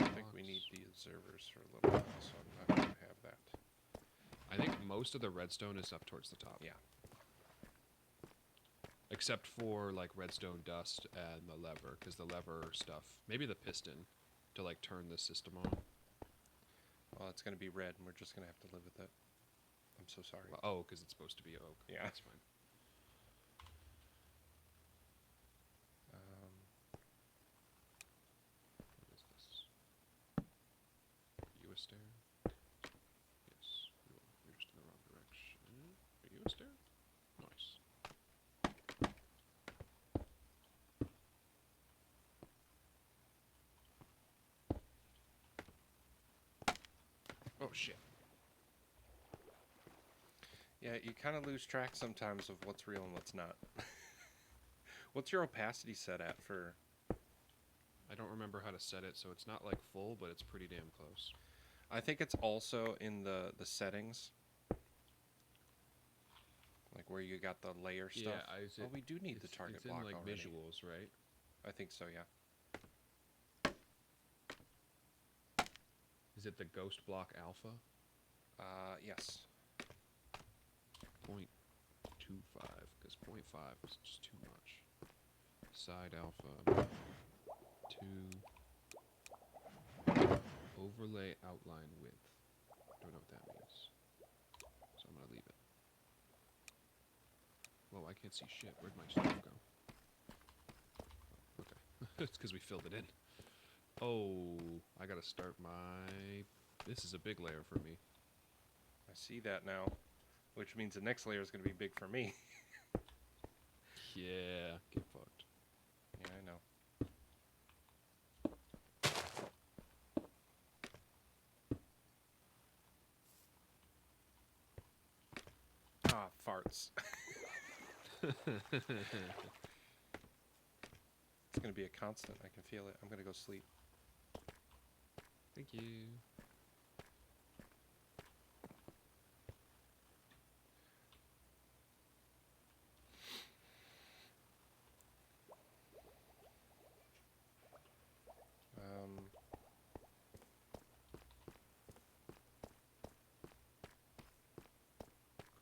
I think we need the observers for a little while, so I'm not going to have that. I think most of the redstone is up towards the top. Yeah. Except for like redstone dust and the lever, because the lever stuff, maybe the piston, to like turn the system on. Well, it's going to be red, and we're just going to have to live with it. I'm so sorry. Oh, because it's supposed to be oak. Yeah. That's fine. a stair? Yes. You are. You're just in the wrong direction. Are you a stair? Nice. Oh shit. Yeah, you kind of lose track sometimes of what's real and what's not. What's your opacity set at for? I don't remember how to set it, so it's not like full, but it's pretty damn close. I think it's also in the settings, like where you got the layer stuff. Yeah, Oh, we do need the target it's in block like already. visuals, right? I think so, yeah. Is it the ghost block alpha? Yes. 0.25, because 0.5 is just too much. Side alpha 2 overlay outline width. Don't know what that means, so I'm gonna leave it. Whoa, I can't see shit. Where'd my stuff go? Oh, okay. It's because we filled it in. Oh, I gotta start my... This is a big layer for me. I see that now, which means the next layer is going to be big for me. Yeah, get fucked. Yeah, I know. Ah, farts. It's going to be a constant. I can feel it. I'm going to go sleep. Thank you.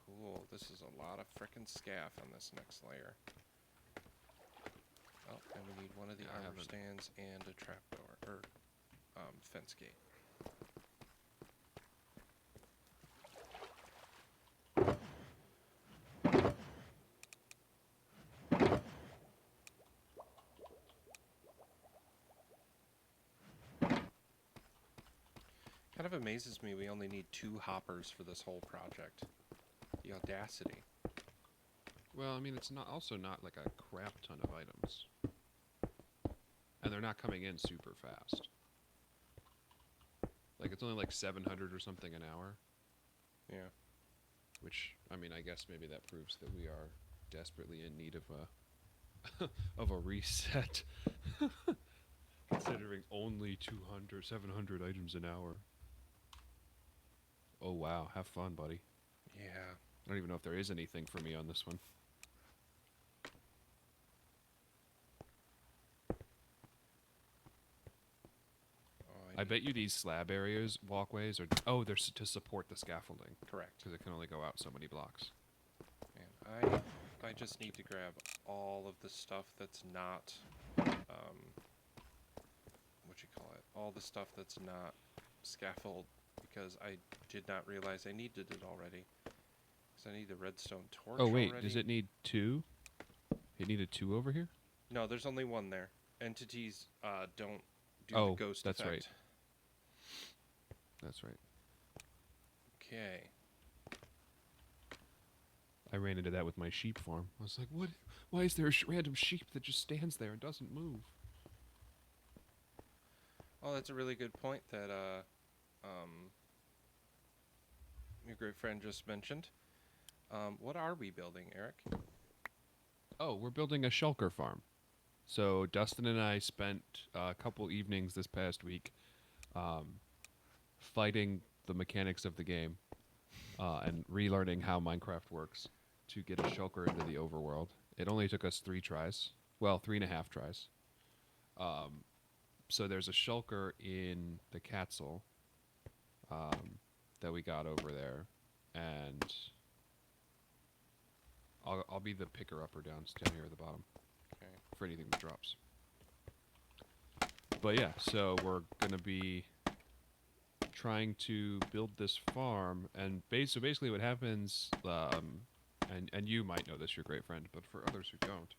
Cool. This is a lot of frickin' scaff on this next layer. Oh, and we need one of the Yeah, I armor haven't- stands and a trapdoor, or fence gate. Kind of amazes me we only need 2 hoppers for this whole project. The audacity. Well, I mean, it's not also not like a crap ton of items. And they're not coming in super fast. Like, it's only like 700 or something an hour. Yeah. Which, I mean, I guess maybe that proves that we are desperately in need of a of a reset. Considering only 700 items an hour. Oh wow, have fun, buddy. Yeah. I don't even know if there is anything for me on this one. Oh, I bet you these slab areas, walkways, are... Oh, they're to support the scaffolding. Correct. Because it can only go out so many blocks. Man, I just need to grab all of the stuff that's not, what you call it? All the stuff that's not scaffold, because I did not realize I needed it already. Because I need the redstone torch Oh, wait, already. does it need 2? It needed 2 over here? No, there's only 1 there. Entities don't do Oh, the ghost that's effect. right. That's right. Okay. I ran into that with my sheep farm. I was like, what? Why is there a random sheep that just stands there and doesn't move? Oh, that's a really good point that your great friend just mentioned. What are we building, Eric? Oh, we're building a shulker farm. So Dustin and I spent a couple evenings this past week fighting the mechanics of the game and relearning how Minecraft works to get a shulker into the overworld. It only took us 3 tries. Well, 3.5 tries. So there's a shulker in the Catzel that we got over there, and I'll be the picker-upper down here at the bottom. Okay. For anything that drops. But yeah, so we're gonna be trying to build this farm, and so basically what happens, and you might know this, your great friend, but for others who don't,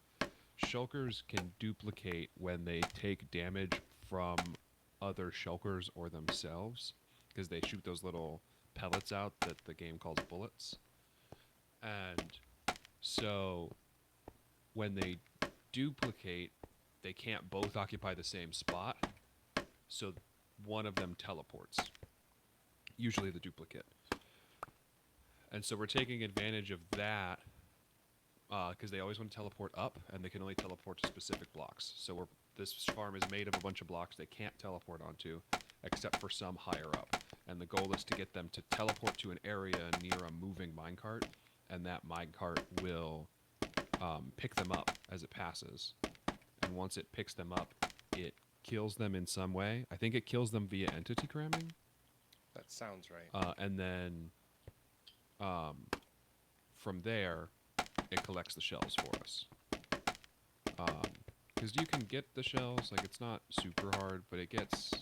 shulkers can duplicate when they take damage from other shulkers or themselves, because they shoot those little pellets out that the game calls bullets. And so when they duplicate, they can't both occupy the same spot. So one of them teleports, usually the duplicate. And so we're taking advantage of that because they always want to teleport up, and they can only teleport to specific blocks. So this farm is made of a bunch of blocks they can't teleport onto, except for some higher up. And the goal is to get them to teleport to an area near a moving minecart, and that minecart will pick them up as it passes. And once it picks them up, it kills them in some way. I think it kills them via entity cramming. That sounds right. And then from there, it collects the shells for us. Because you can get the shells, like it's not super hard, but it gets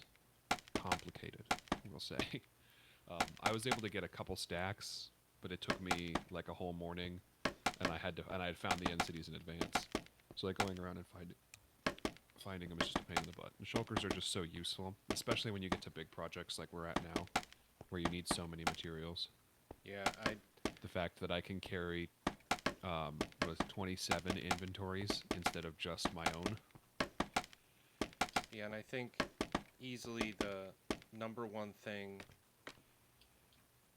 complicated, we'll say. I was able to get a couple stacks, but it took me like a whole morning, and I had found the end cities in advance. So like going around and finding them is just a pain in the butt. The shulkers are just so useful, especially when you get to big projects like we're at now, where you need so many materials. Yeah, The fact that I can carry 27 inventories instead of just my own. Yeah, and I think easily the number one thing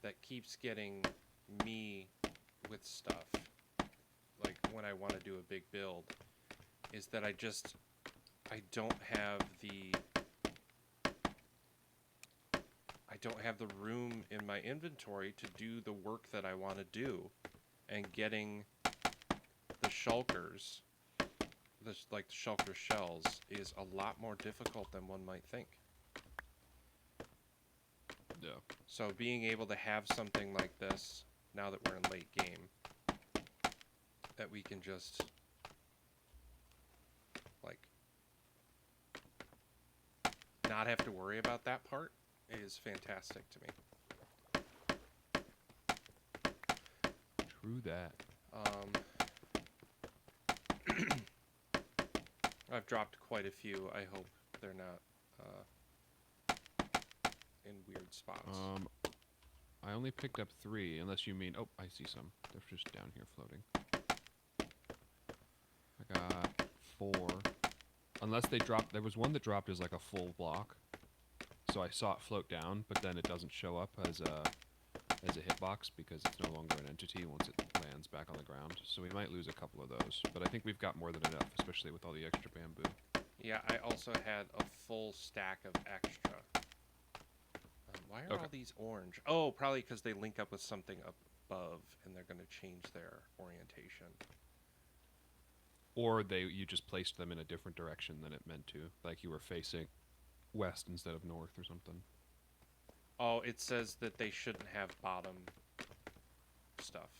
that keeps getting me with stuff, like when I want to do a big build, is that I don't have the room in my inventory to do the work that I want to do, and getting the shulkers, the shulker shells, is a lot more difficult than one might think. Yeah. So being able to have something like this, now that we're in late game, that we can just, like, not have to worry about that part is fantastic to me. True that. I've dropped quite a few. I hope they're not in weird spots. I only picked up 3, unless you mean... Oh, I see some. They're just down here floating. I got 4. Unless they dropped... There was one that dropped as like a full block. So I saw it float down, but then it doesn't show up as a hitbox because it's no longer an entity once it lands back on the ground. So we might lose a couple of those. But I think we've got more than enough, especially with all the extra bamboo. Yeah, I also had a full stack of extra. Why are all these orange? Oh, probably because they link up with something above, and they're going to change their orientation. Or you just placed them in a different direction than it meant to. Like you were facing west instead of north or something. Oh, it says that they shouldn't have bottom stuff.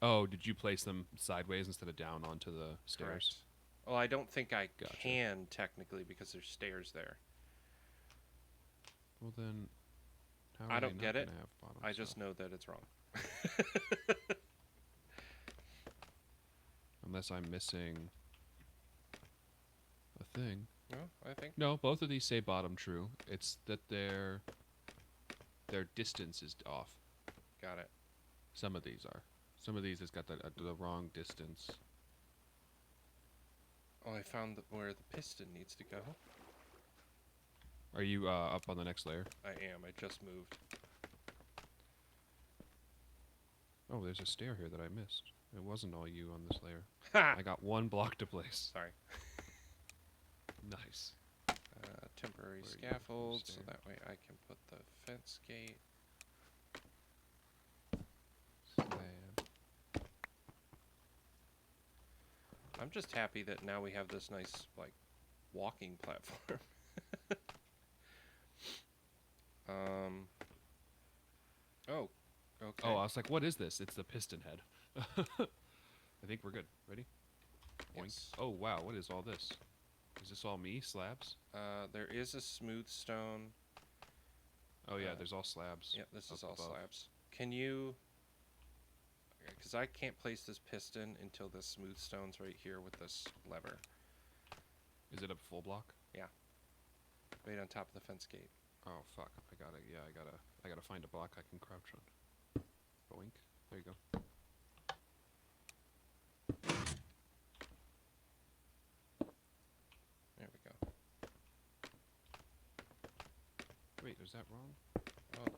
Oh, did you place them sideways instead of down onto the stairs? Correct. Well, I don't think I Gotcha. can technically because there's stairs there. Well then, how I are don't they get not it. gonna have bottom I just stuff? know that it's wrong. Unless I'm missing a thing. Well, I think No, both of these say bottom true. It's that their distance is off. got it. Some of these are. Some of these has got the wrong distance. Oh, I found where the piston needs to go. Are you up on the next layer? I am. I just moved. Oh, there's a stair here that I missed. It wasn't all you on this layer. Ha! I got 1 block to place. Sorry. Nice. Temporary Where are you? scaffold, so Stair. that way I can put the fence gate. Slab. I'm just happy that now we have this nice, like, walking platform. Oh, okay. Oh, I was like, what is this? It's the piston head. I think we're good. Ready? Boink. Yes. Oh, wow. What is all this? Is this all me? Slabs? There is a smooth stone. Oh, yeah. There's all slabs. Yeah, this is up all above. slabs. Can you... Because I can't place this piston until the smooth stone's right here with this lever. Is it a full block? Right on top of the fence gate. Oh fuck! I gotta find a block I can crouch on. Boink. There you go. There we go. Wait, is that wrong? Oh,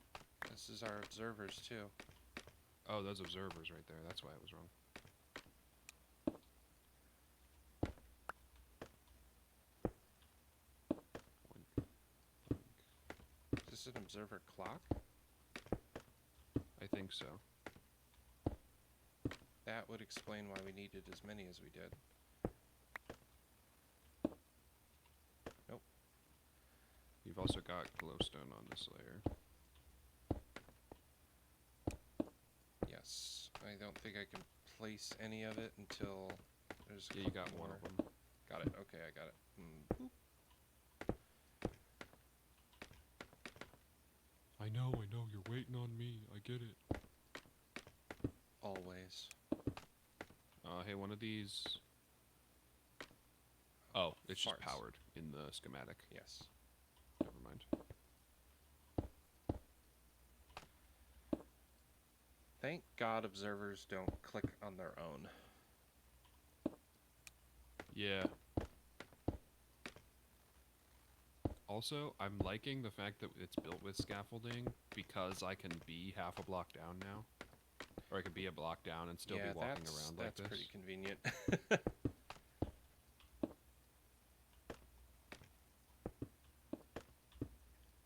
this is our observers too. Oh, those observers right there. That's why it was wrong. Boink. Boink. Is this an observer clock? I think so. That would explain why we needed as many as we did. Nope. You've also got glowstone on this layer. Yes. I don't think I can place any of it until there's a Yeah, you couple got one more. of them. Got it. Okay, I got it. Boop. I know, you're waiting on me. I get it. Always. Hey, one of these... Oh, it's just Farts. powered in the schematic. Yes. Never mind. Thank God observers don't click on their own. Yeah. Also, I'm liking the fact that it's built with scaffolding because I can be half a block down now. Or I could be a block down and still yeah, be walking around like that's this. pretty convenient.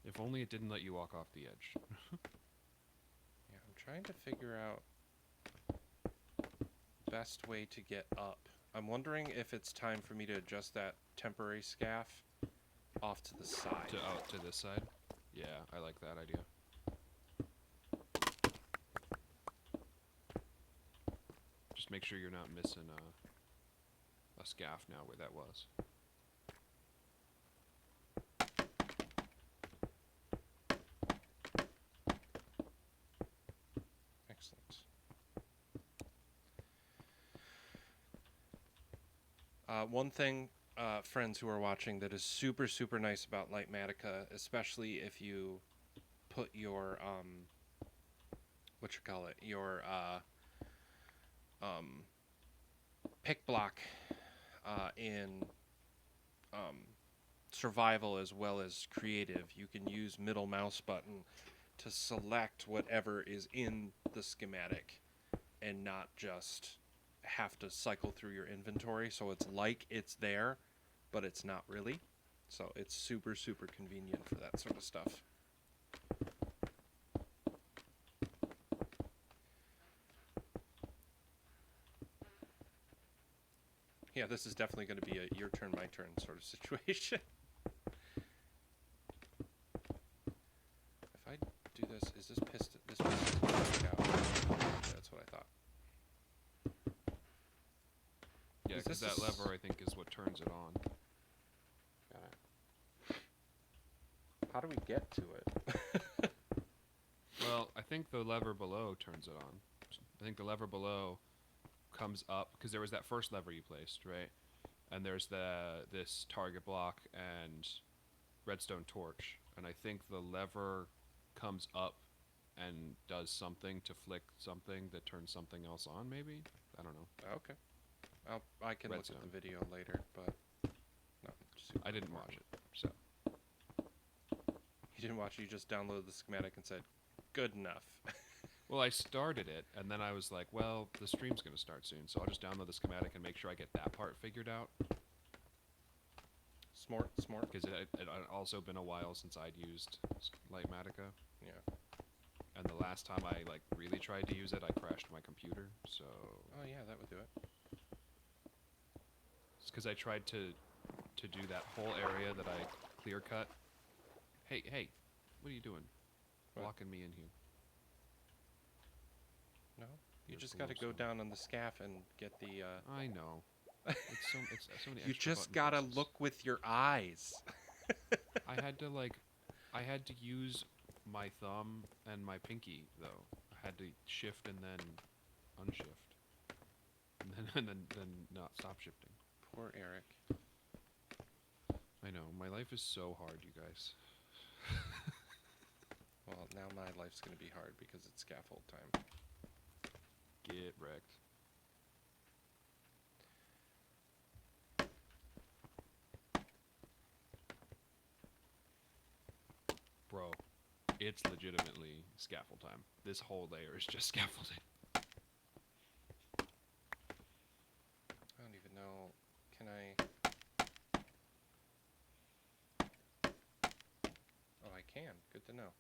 If only it didn't let you walk off the edge. Yeah, I'm trying to figure out best way to get up. I'm wondering if it's time for me to adjust that temporary scaff off to the side. Out to this side? Yeah, I like that idea. Just make sure you're not missing a scaff now where that was. Excellent. One thing, friends who are watching, that is super, super nice about Lightmatica, especially if you put your, your, pick block, in, survival as well as creative. You can use middle mouse button to select whatever is in the schematic and not just have to cycle through your inventory. So it's like it's there, but it's not really. So it's super, super convenient for that sort of stuff. Yeah, this is definitely going to be a your turn, my turn sort of situation. If I do this, is this piston? This piston going to out? That's what I thought. Yeah, Is because this that lever, I think, is what turns it on. Got it. How do we get to it? Well, I think the lever below turns it on. I think the lever below comes up, because there was that first lever you placed, right? And there's this target block and redstone torch. And I think the lever comes up and does something to flick something that turns something else on, maybe? I don't know. Okay. I can look Redstone. at the video later, but not super I didn't important. watch it, so. You didn't watch it, you just downloaded the schematic and said, good enough. Well, I started it, and then I was like, well, the stream's going to start soon, so I'll just download the schematic and make sure I get that part figured out. Smart. Because it had also been a while since I'd used Lightmatica. Yeah. And the last time I like really tried to use it, I crashed my computer, so... Oh yeah, that would do it. It's because I tried to do that whole area that I clear cut. Hey, what are you doing? What? Blocking me in here. No? You There's just got to go glowstone. down on the scaff and get the, I know. It's so many You extra just button gotta presses. look with your eyes. I had to use my thumb and my pinky though. I had to shift and then unshift, and then not stop shifting. Poor Eric. I know my life is so hard, you guys. Well, now my life's gonna be hard because it's scaffold time. Get wrecked. Bro, it's legitimately scaffold time. This whole layer is just scaffolding. I don't even know. Can I? Oh, I can. Good to know.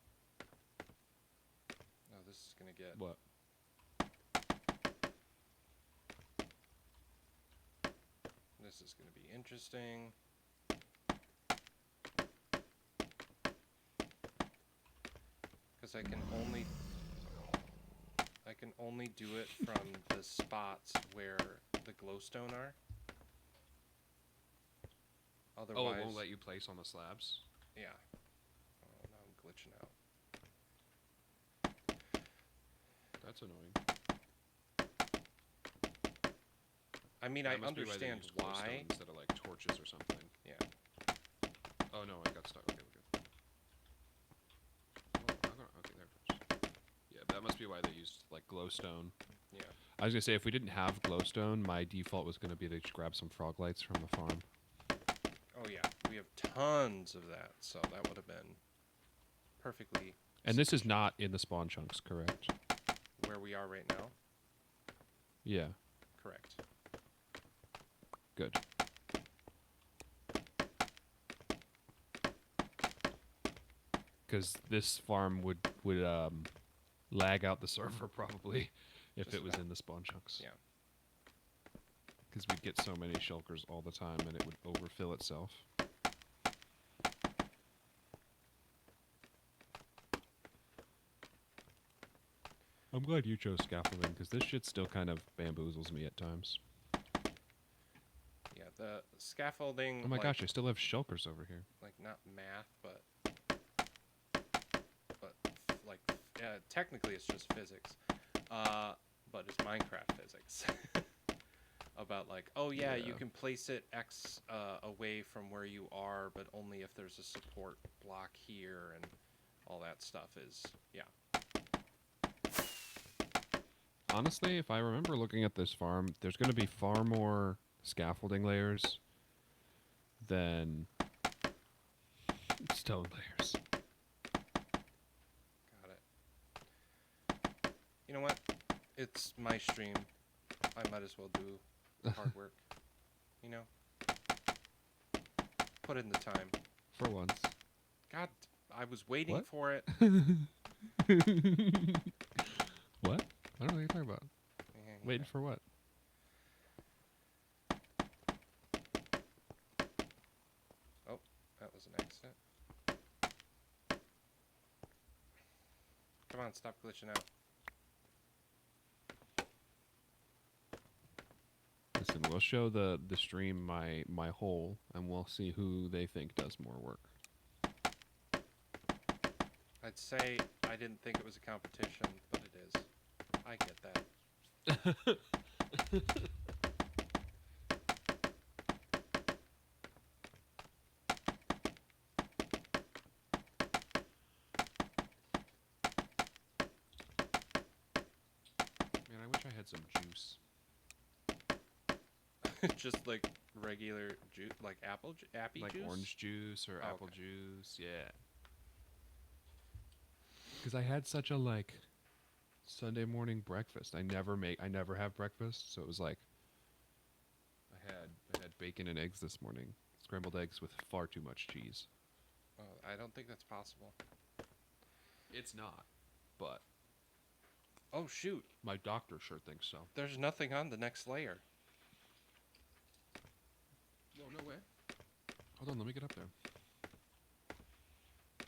Oh, this is gonna get. What? This is gonna be interesting. Because I can only do it from the spots where the glowstone are. Otherwise, Oh, it won't let you place on the slabs? yeah. Oh, now I'm glitching out. That's annoying. I mean, That I must be why they understand use why. glowstone instead of like torches or something. Yeah. Oh no, I got stuck. Okay, we're good. Oh, okay, there it goes. Yeah, that must be why they used like glowstone. Yeah. I was gonna say if we didn't have glowstone, my default was gonna be to just grab some frog lights from the farm. Oh yeah, we have tons of that, so that would have been perfectly. And this is not in the spawn chunks, correct? Where we are right now. Yeah, Correct. good. Because this farm would lag out the server probably if Just it was about. in the spawn chunks. Yeah. Because we'd get so many shulkers all the time and it would overfill itself. I'm glad you chose scaffolding because this shit still kind of bamboozles me at times. Yeah. The scaffolding. Oh my like, gosh, I still have shulkers over here. Like not math, but like technically it's just physics, but it's Minecraft physics. About like, oh yeah, you Yeah. can place it X away from where you are, but only if there's a support block here and all that stuff is, yeah. Honestly, if I remember looking at this farm, there's going to be far more scaffolding layers than stone layers. Got it. You know what? It's my stream. I might as well do the hard work. You know? Put in the time. For once. God, I was waiting What? for it. What? I don't know what you're talking about. Yeah, Waiting for what? Oh, that was an accident. Come on, stop glitching out. Listen, we'll show the stream my hole, and we'll see who they think does more work. I'd say I didn't think it was a competition, but it is. I get that. Man, I wish I had some juice. Just like regular juice, like appy Like juice? orange juice or Oh, apple okay. juice, yeah. Because I had such a like Sunday morning breakfast. I never have breakfast, so it was like I had bacon and eggs this morning. Scrambled eggs with far too much cheese. Oh, I don't think that's possible. It's not, but Oh, shoot. my doctor sure thinks so. There's nothing on the next layer. No, no way. Hold on, let me get up there.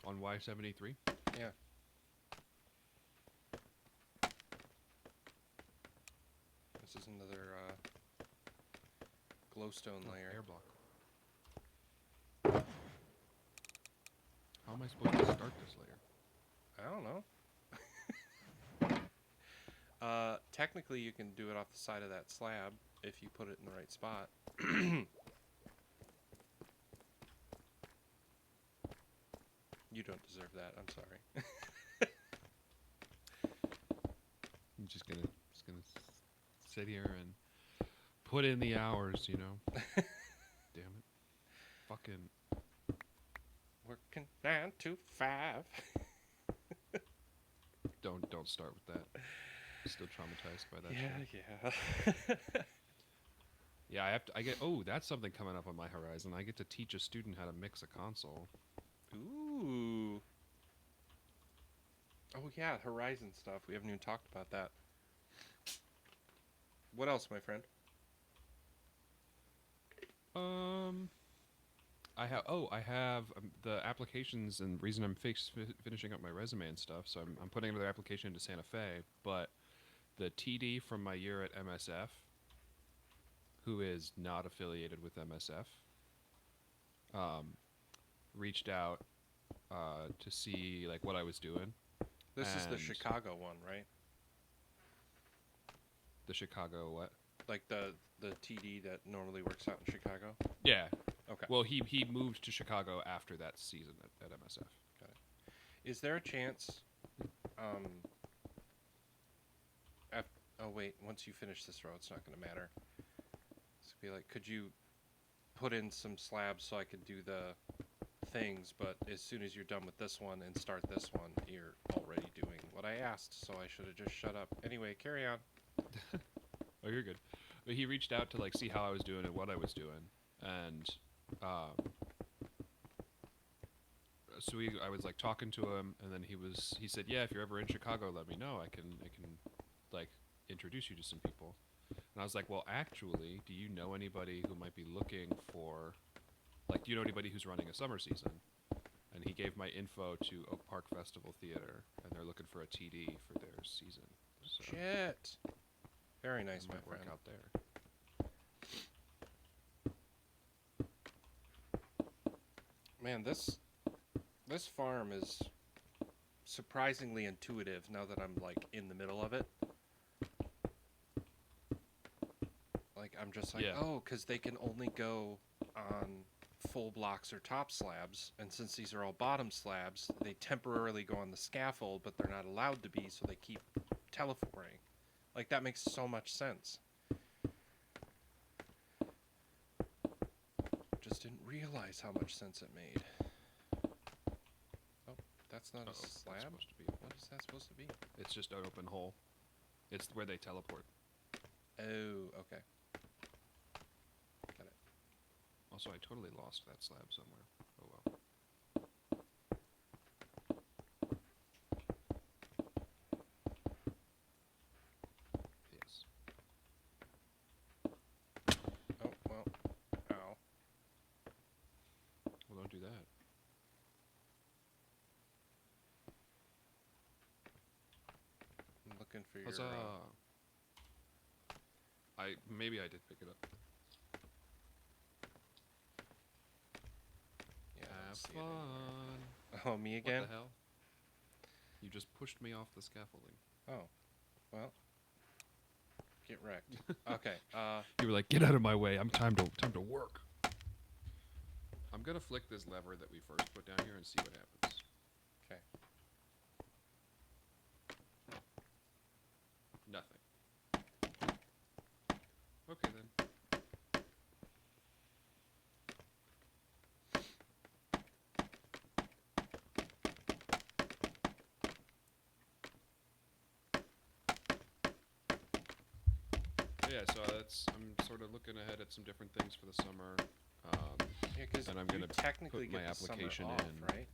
On Y73? Yeah. This is another glowstone layer. Air block. How am I supposed to start this layer? I don't know. Technically, you can do it off the side of that slab if you put it in the right spot. You don't deserve that. I'm sorry. I'm just gonna sit here and put in the hours, you know. Damn it. Fucking Working 9 to 5. don't start with that. Still traumatized by that Yeah, shit. yeah. Yeah, I get that's something coming up on my horizon. I get to teach a student how to mix a console. Ooh. Oh yeah, Horizon stuff. We haven't even talked about that. What else, my friend? I have the applications, and reason I'm finishing up my resume and stuff. So I'm putting another application into Santa Fe, but the TD from my year at MSF, who is not affiliated with MSF, reached out to see like what I was doing. This is the And Chicago one, right? The Chicago what? Like the TD that normally works out in Chicago. Yeah. Okay. Well, he moved to Chicago after that season at MSF. Got it. Is there a chance? Oh wait, once you finish this row, it's not going to matter. It's gonna be like, could you put in some slabs so I could do the things? But as soon as you're done with this one and start this one, you're already doing what I asked. So I should have just shut up. Anyway, carry on. Oh, you're good. But he reached out to like see how I was doing and what I was doing, and so I was like talking to him, and then he said, yeah, if you're ever in Chicago, let me know. I can like introduce you to some people. And I was like, well, actually, do you know anybody who might be looking for, like, do you know anybody who's running a summer season? And he gave my info to Oak Park Festival Theater, and they're looking for a TD for their season. So Shit. Very nice, it my might work friend. out there. Man, this farm is surprisingly intuitive now that I'm like in the middle of it. Like I'm just like, Yeah. oh, because they can only go on full blocks or top slabs, and since these are all bottom slabs, they temporarily go on the scaffold, but they're not allowed to be, so they keep telephoring. Like that makes so much sense. Just didn't realize how much sense it made. Oh, that's not a That's slab? supposed to be What is that supposed to be? It's just an open hole. It's where they teleport. Oh, okay. Got it. Also, I totally lost that slab somewhere. Oh well. Yes. Oh, well. Ow. Well, don't do that. I'm looking for your... Huzzah! Maybe I did pick it up. yeah, I don't Have see it anywhere. fun. Oh, me again? What the hell? You just pushed me off the scaffolding. Oh, well. Get wrecked. Okay, You were like, "Get out of my way! I'm time to work." I'm gonna flick this lever that we first put down here and see what happens. okay. Nothing. Okay then. Yeah, so I'm sort of looking ahead at some different things for the summer. Yeah, because And I'm you gonna technically put my get the summer application off, in. right?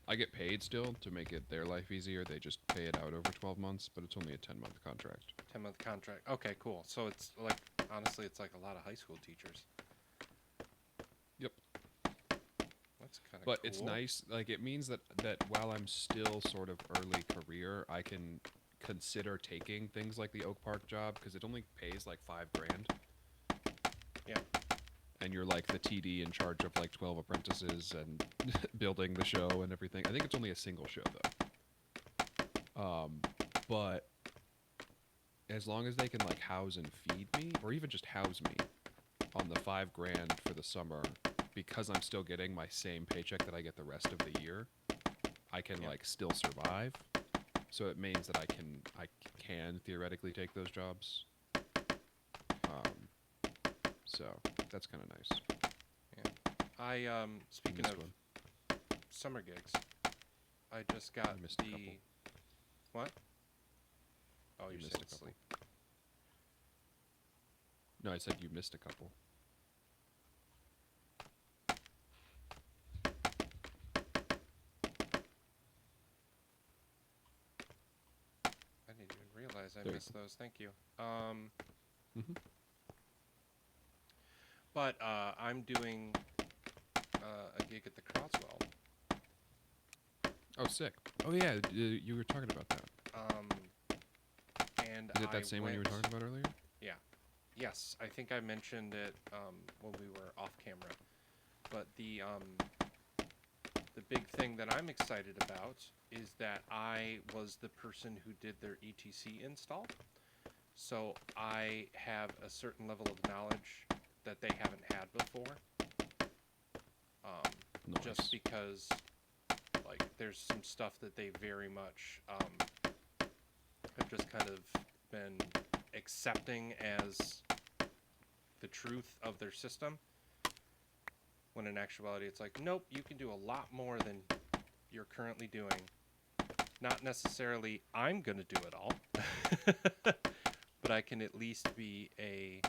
I get paid still to make it their life easier. They just pay it out over 12 months, but it's only a 10-month contract. 10-month contract. Okay, cool. So it's like, honestly, it's like a lot of high school teachers. Yep. That's kind of But cool. it's nice. Like, it means that while I'm still sort of early career, I can consider taking things like the Oak Park job because it only pays like $5,000. Yeah. And you're like the TD in charge of like 12 apprentices and building the show and everything. I think it's only a single show though. But as long as they can like house and feed me, or even just house me on the $5,000 for the summer, because I'm still getting my same paycheck that I get the rest of the year, I can Yeah. like still survive. So it means that I can theoretically take those jobs. So that's kind of nice. I speaking missed of one. summer gigs, I just got You missed a the couple. what? Oh, You you're missed saying a couple. sleep. No, I said you missed a couple. I didn't even realize I There you missed those. Thank you. Mhm. But I'm doing a gig at the Croswell. Oh, sick. Oh yeah, you were talking about that. And Is it that same one you were talking about earlier? Yes, I think I mentioned it when we were off camera. But the big thing that I'm excited about is that I was the person who did their ETC install. So I have a certain level of knowledge that they haven't had before. Nice. Just because, like, there's some stuff that they very much have just kind of been accepting as the truth of their system, when in actuality it's like, nope, you can do a lot more than you're currently doing. Not necessarily I'm gonna do it all, but I can at least be a,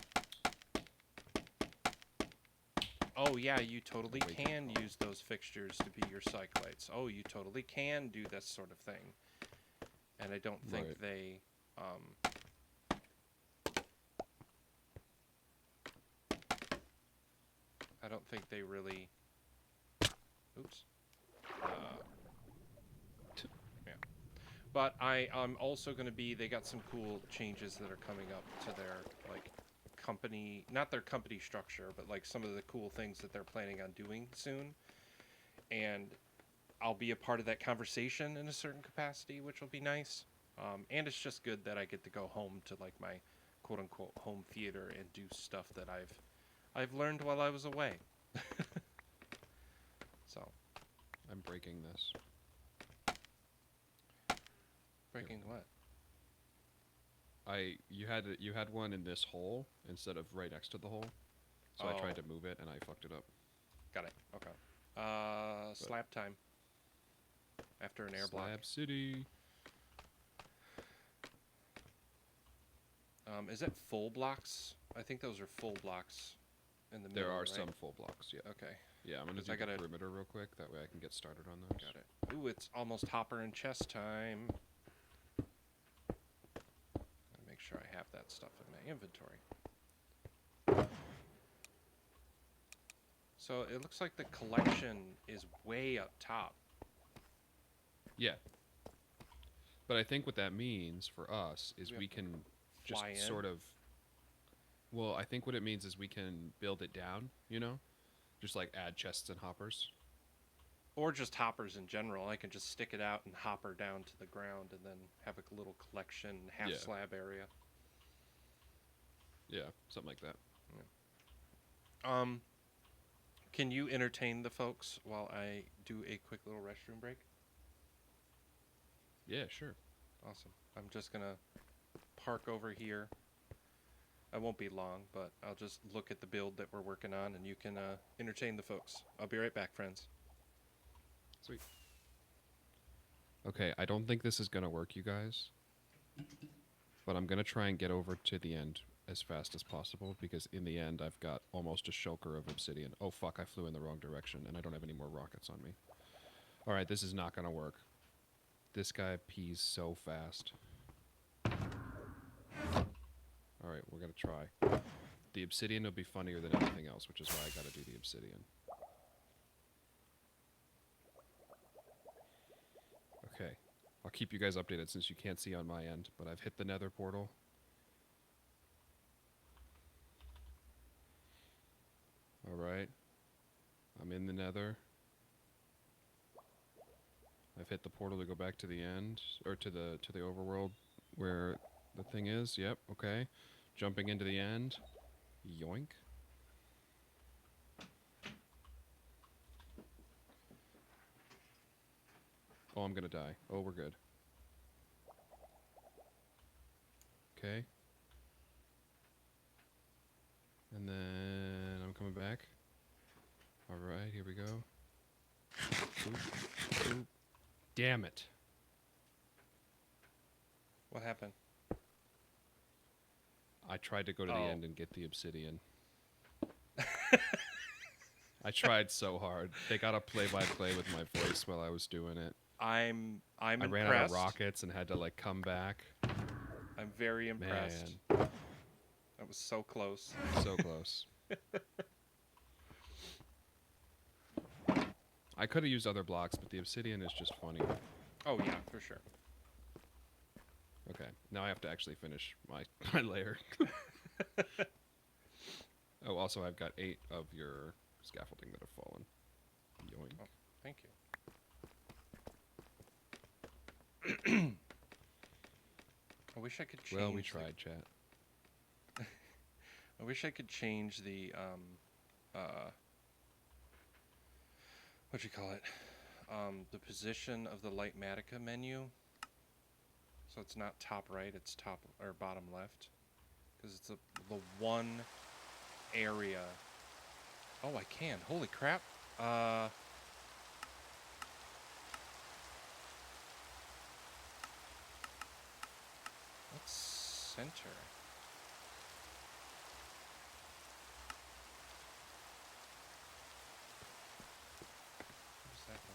oh yeah, you totally Wake-up can call. use those fixtures to be your psych lights. Oh, you totally can do this sort of thing. And I don't think Right. they I don't think they really, oops. Yeah. But I'm also going to be, they got some cool changes that are coming up to their, like, company, not their company structure, but like some of the cool things that they're planning on doing soon. And I'll be a part of that conversation in a certain capacity, which will be nice. And it's just good that I get to go home to like my quote unquote home theater and do stuff that I've learned while I was away. So, I'm breaking this. breaking what? You had one in this hole instead of right next to the hole. So I tried Oh. to move it and I fucked it up. Got it. Okay. Slap time. After an air block. Slab City. Is it full blocks? I think those are full blocks in the middle, There are right? some full blocks, yeah. Okay, Yeah, I'm gonna 'cause do I the gotta- perimeter real quick. That way I can get started on those. got it. Ooh, it's almost hopper and chest time. Gotta make sure I have that stuff in my inventory. So it looks like the collection is way up top. Yeah. But I think what that means for us is We we have to can just fly in? sort of. Well, I think what it means is we can build it down, you know? Just like add chests and hoppers. Or just hoppers in general. I can just stick it out and hopper down to the ground and then have a little collection half Yeah. slab area. Yeah, something like that. Can you entertain the folks while I do a quick little restroom break? Yeah, sure. Awesome. I'm just gonna park over here. I won't be long, but I'll just look at the build that we're working on and you can entertain the folks. I'll be right back, friends. Sweet. Okay, I don't think this is gonna work, you guys. But I'm gonna try and get over to the end as fast as possible because in the end I've got almost a shulker of obsidian. Oh fuck, I flew in the wrong direction and I don't have any more rockets on me. Alright, this is not gonna work. This guy pees so fast. Alright, we're gonna try. The obsidian will be funnier than anything else, which is why I gotta do the obsidian. Okay. I'll keep you guys updated since you can't see on my end, but I've hit the nether portal. Alright. I'm in the nether. I've hit the portal to go back to the end, or to the overworld where the thing is. Yep, okay. Jumping into the end. Yoink. Oh, I'm gonna die. Oh, we're good. Okay. And then I'm coming back. All right, here we go. Boop, boop. Damn it. What happened? I tried to go to the Oh. end and get the obsidian. I tried so hard. They got a play-by-play with my voice while I was doing it. I'm I impressed. ran out of rockets and had to like come back. I'm very impressed. Man, That was so close. so close. I could have used other blocks, but the obsidian is just funny. Oh yeah, for sure. Okay, now I have to actually finish my layer. Oh, also I've got 8 of your scaffolding that have fallen. Yoink. Oh, thank you. I wish I could change. Well, we tried, chat. I wish I could change the what you call it? The position of the Lightmatica menu. So it's not top right, it's top or bottom left. Because it's the one area. Oh, I can. Holy crap. Let's center.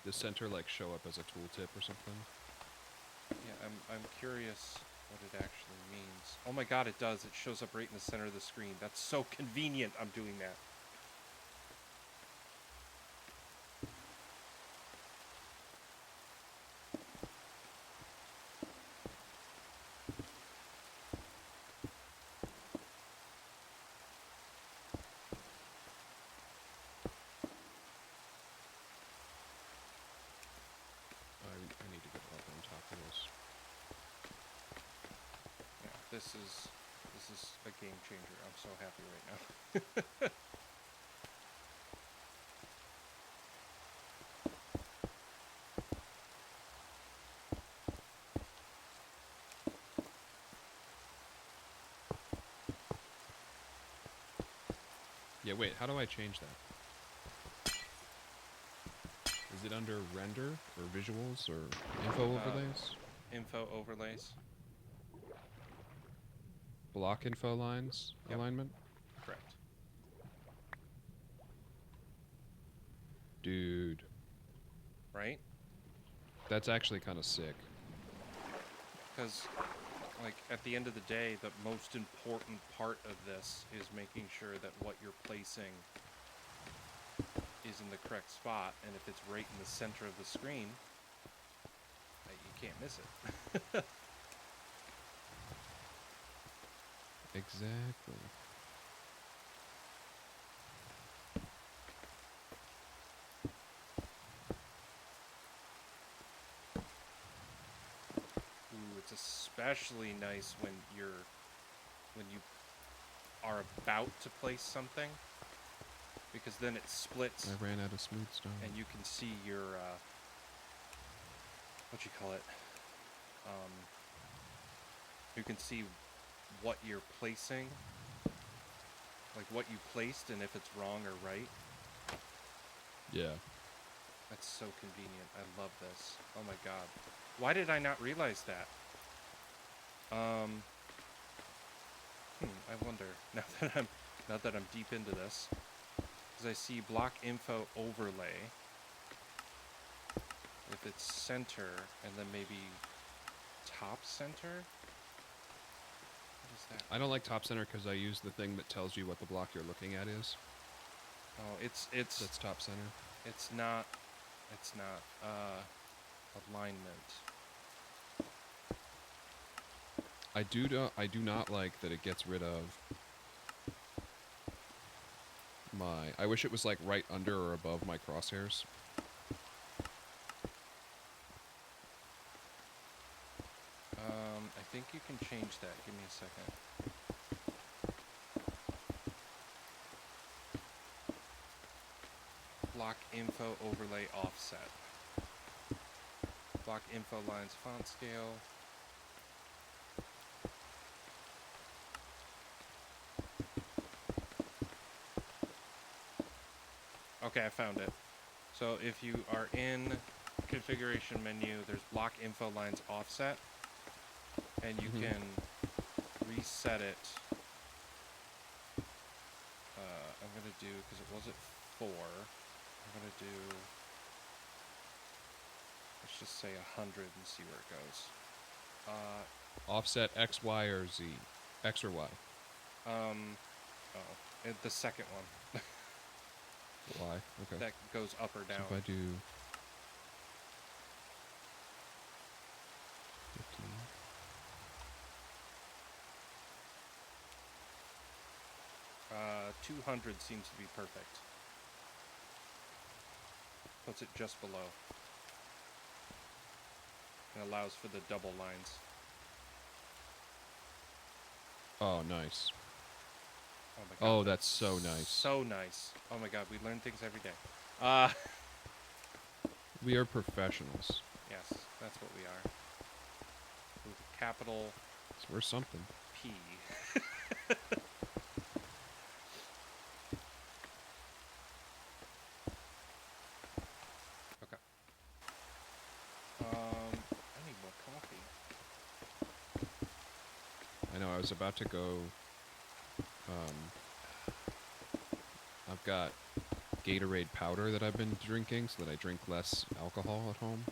Does center like show up as a tooltip or something? Yeah, I'm curious what it actually means. Oh my god, it does. It shows up right in the center of the screen. That's so convenient. I'm doing that. I need to get up on top of this. Yeah, this is a game changer. I'm so happy right now. Yeah, wait, how do I change that? Is it under render or visuals or info overlays? Info overlays. Block info lines Yep. alignment? Correct. Dude, Right? that's actually kind of sick. Because, like, at the end of the day, the most important part of this is making sure that what you're placing is in the correct spot, and if it's right in the center of the screen, you can't miss it. Exactly. Ooh, it's especially nice when you are about to place something, because then it splits I ran out of smooth stone. and you can see your what you call it. You can see what you're placing, like what you placed, and if it's wrong or right. Yeah. That's so convenient. I love this. Oh my god. Why did I not realize that? I wonder. Now that I'm deep into this, because I see block info overlay. If it's center, and then maybe top center. What is that? I don't like top center because I use the thing that tells you what the block you're looking at is. Oh, it's That's top center. It's not alignment. I do not like that it gets rid of my... I wish it was like right under or above my crosshairs. I think you can change that. Give me a second. Block info overlay offset. Block info lines font scale. Okay, I found it. So if you are in configuration menu, there's block info lines offset, and you can reset it. I'm gonna do, because it was at 4, I'm gonna do, let's just say 100 and see where it goes. Offset X, Y, or Z? X or Y? The second one. Y. Okay. That goes up or So down. if I do 15. 200 seems to be perfect. Puts it just below. And allows for the double lines. Oh, nice. Oh my god. Oh, that's so nice. So nice. Oh my god, we learn things every day. We are professionals. Yes, that's what we are. With a capital So we're something. P. Okay. I need more coffee. I know, I was about to go... I've got Gatorade powder that I've been drinking so that I drink less alcohol at home.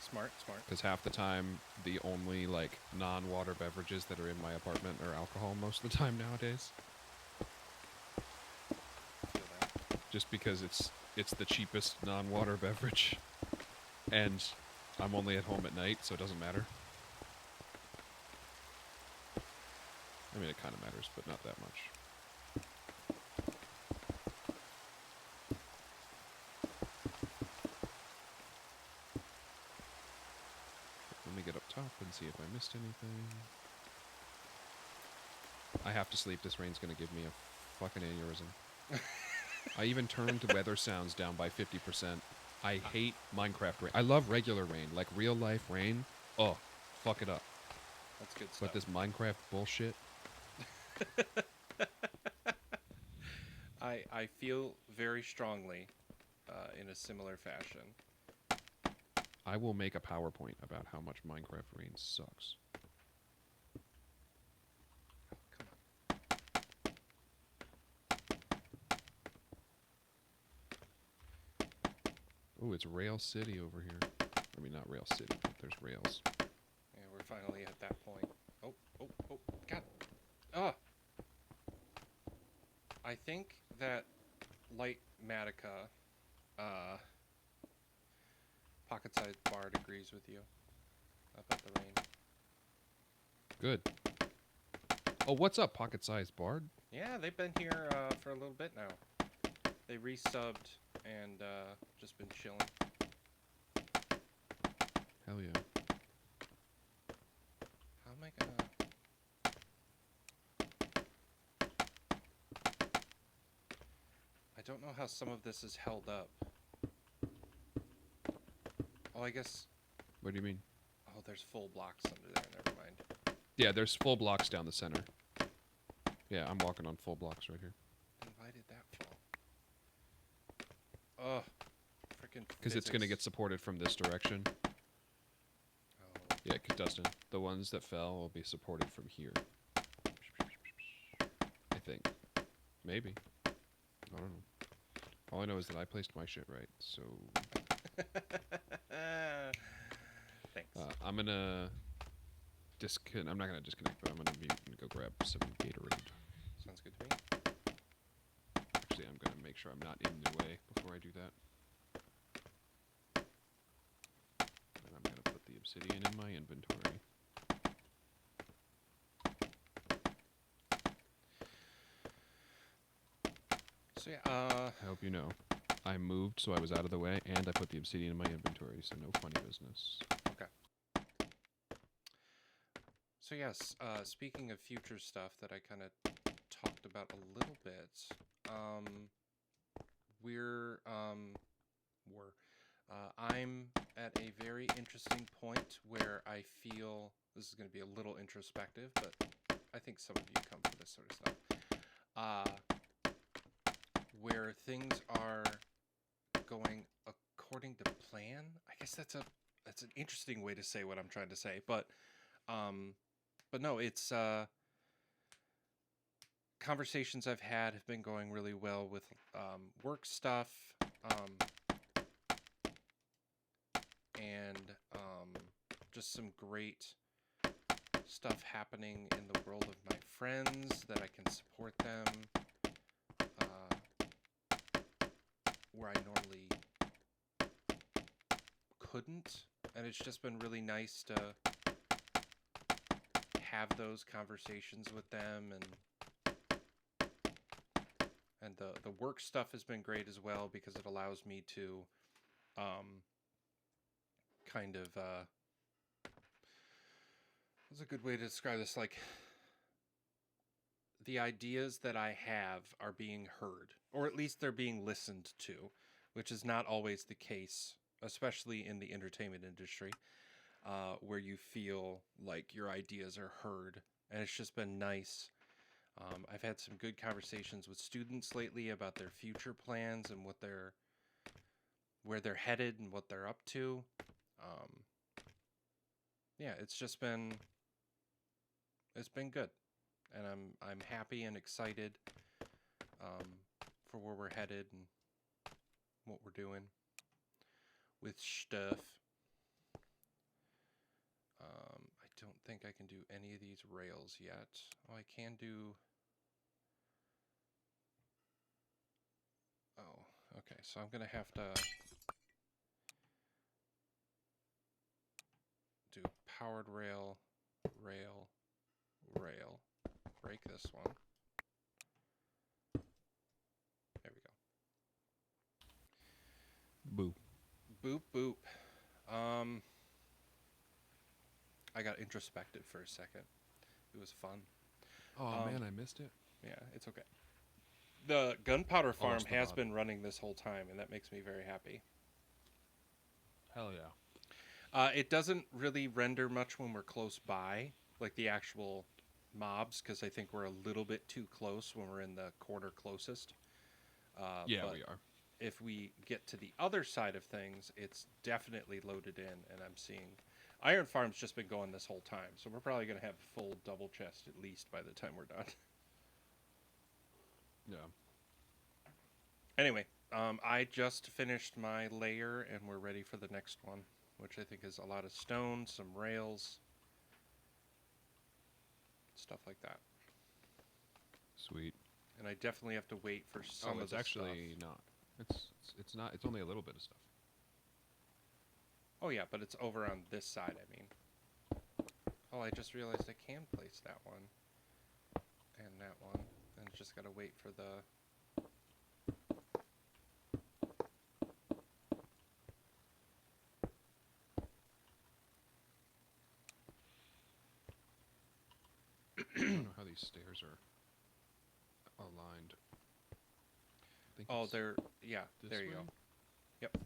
Smart, smart. Because half the time, the only, like, non-water beverages that are in my apartment are alcohol most of the time nowadays. Feel that. Just because it's the cheapest non-water beverage. And I'm only at home at night, so it doesn't matter. I mean, it kind of matters, but not that much. Let me get up top and see if I missed anything. I have to sleep. This rain's going to give me a fucking aneurysm. I even turned weather sounds down by 50%. I hate Minecraft rain. I love regular rain, like real life rain. Oh, fuck it up. That's good stuff. But this Minecraft bullshit. I feel very strongly in a similar fashion. I will make a PowerPoint about how much Minecraft rain sucks. Come on. Oh, it's Rail City over here. I mean, not Rail City, but there's rails. Yeah, we're finally at that point. Oh, God. Ah! I think that Light Matica, pocket-sized bard agrees with you about the rain. Good. Oh, what's up, pocket-sized bard? Yeah, they've been here for a little bit now. They resubbed and just been chilling. Hell yeah. How am I gonna... I don't know how some of this is held up. Oh, I guess... What do you mean? Oh, there's full blocks under there. Never mind. Yeah, there's full blocks down the center. Yeah, I'm walking on full blocks right here. Then why did that fall? Ugh. Freaking Because it's going to get supported from this direction. Oh. Yeah, Dustin, the ones that fell will be supported from here. I think. Maybe. I don't know. All I know is that I placed my shit right, so... Thanks. I'm going to... I'm not going to disconnect, but I'm going to go grab some Gatorade. Sounds good to me. Actually, I'm going to make sure I'm not in the way before I do that. And I'm going to put the obsidian in my inventory. So yeah, I hope you know. I moved, so I was out of the way, and I put the obsidian in my inventory, so no funny business. okay. So yes, speaking of future stuff that I kind of talked about a little bit, I'm at a very interesting point where I feel this is going to be a little introspective, but I think some of you come for this sort of stuff. Where things are going according to plan. I guess that's an interesting way to say what I'm trying to say, but no, it's conversations I've had have been going really well with work stuff, and just some great stuff happening in the world of my friends that I can support them where I normally couldn't, and it's just been really nice to have those conversations with them, and the work stuff has been great as well because it allows me to kind of what's a good way to describe this, like the ideas that I have are being heard, or at least they're being listened to, which is not always the case, especially in the entertainment industry, where you feel like your ideas are heard. And it's just been nice. I've had some good conversations with students lately about their future plans and where they're headed and what they're up to. Yeah, it's been good, and I'm happy and excited for where we're headed and what we're doing with stuff. I don't think I can do any of these rails yet. Oh, I can do. Oh, okay. So I'm gonna have to do powered rail, rail, rail. Break this one. There we go. Boo. Boop boop. I got introspective for a second. It was fun. Oh man, I missed it. Yeah, it's okay. The gunpowder farm it's the has mod. been running this whole time, and that makes me very happy. Hell yeah. It doesn't really render much when we're close by, like the actual mobs, because I think we're a little bit too close when we're in the corner closest. Yeah, but we are. if we get to the other side of things, it's definitely loaded in, and I'm seeing Iron Farm's just been going this whole time, so we're probably going to have a full double chest at least by the time we're done. Yeah. Anyway, I just finished my layer, and we're ready for the next one, which I think is a lot of stone, some rails, stuff like that. Sweet. And I definitely have to wait for some of it's the actually stuff. not. It's not. It's only a little bit of stuff. Oh yeah, but it's over on this side, I mean. Oh, I just realized I can place that one. And that one. And just gotta wait for the... I don't know how these stairs are aligned. I think Oh, it's they're... Yeah, this there you way? go. Yep.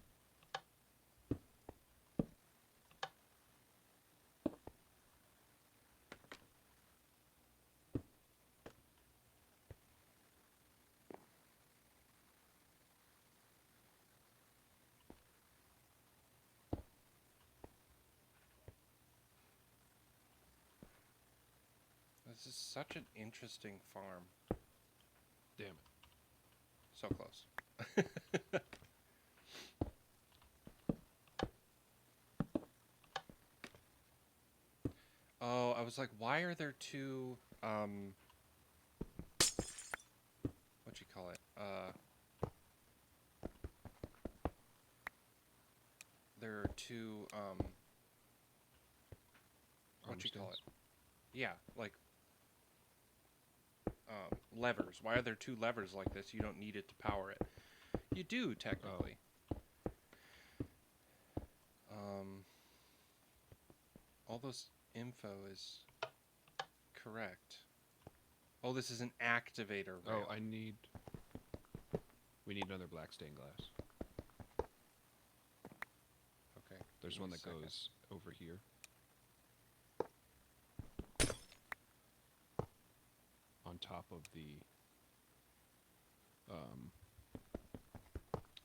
This is such an interesting farm. Damn it. So close. Oh, I was like, why are there two, what you call it? There are two, what you call it? Yeah, like, levers. Why are there two levers like this? You don't need it to power it. You do, technically. All those info is correct. Oh, this is an activator rail. Oh, we need another black stained glass. Okay. There's give me one a that second. goes over here. On top of the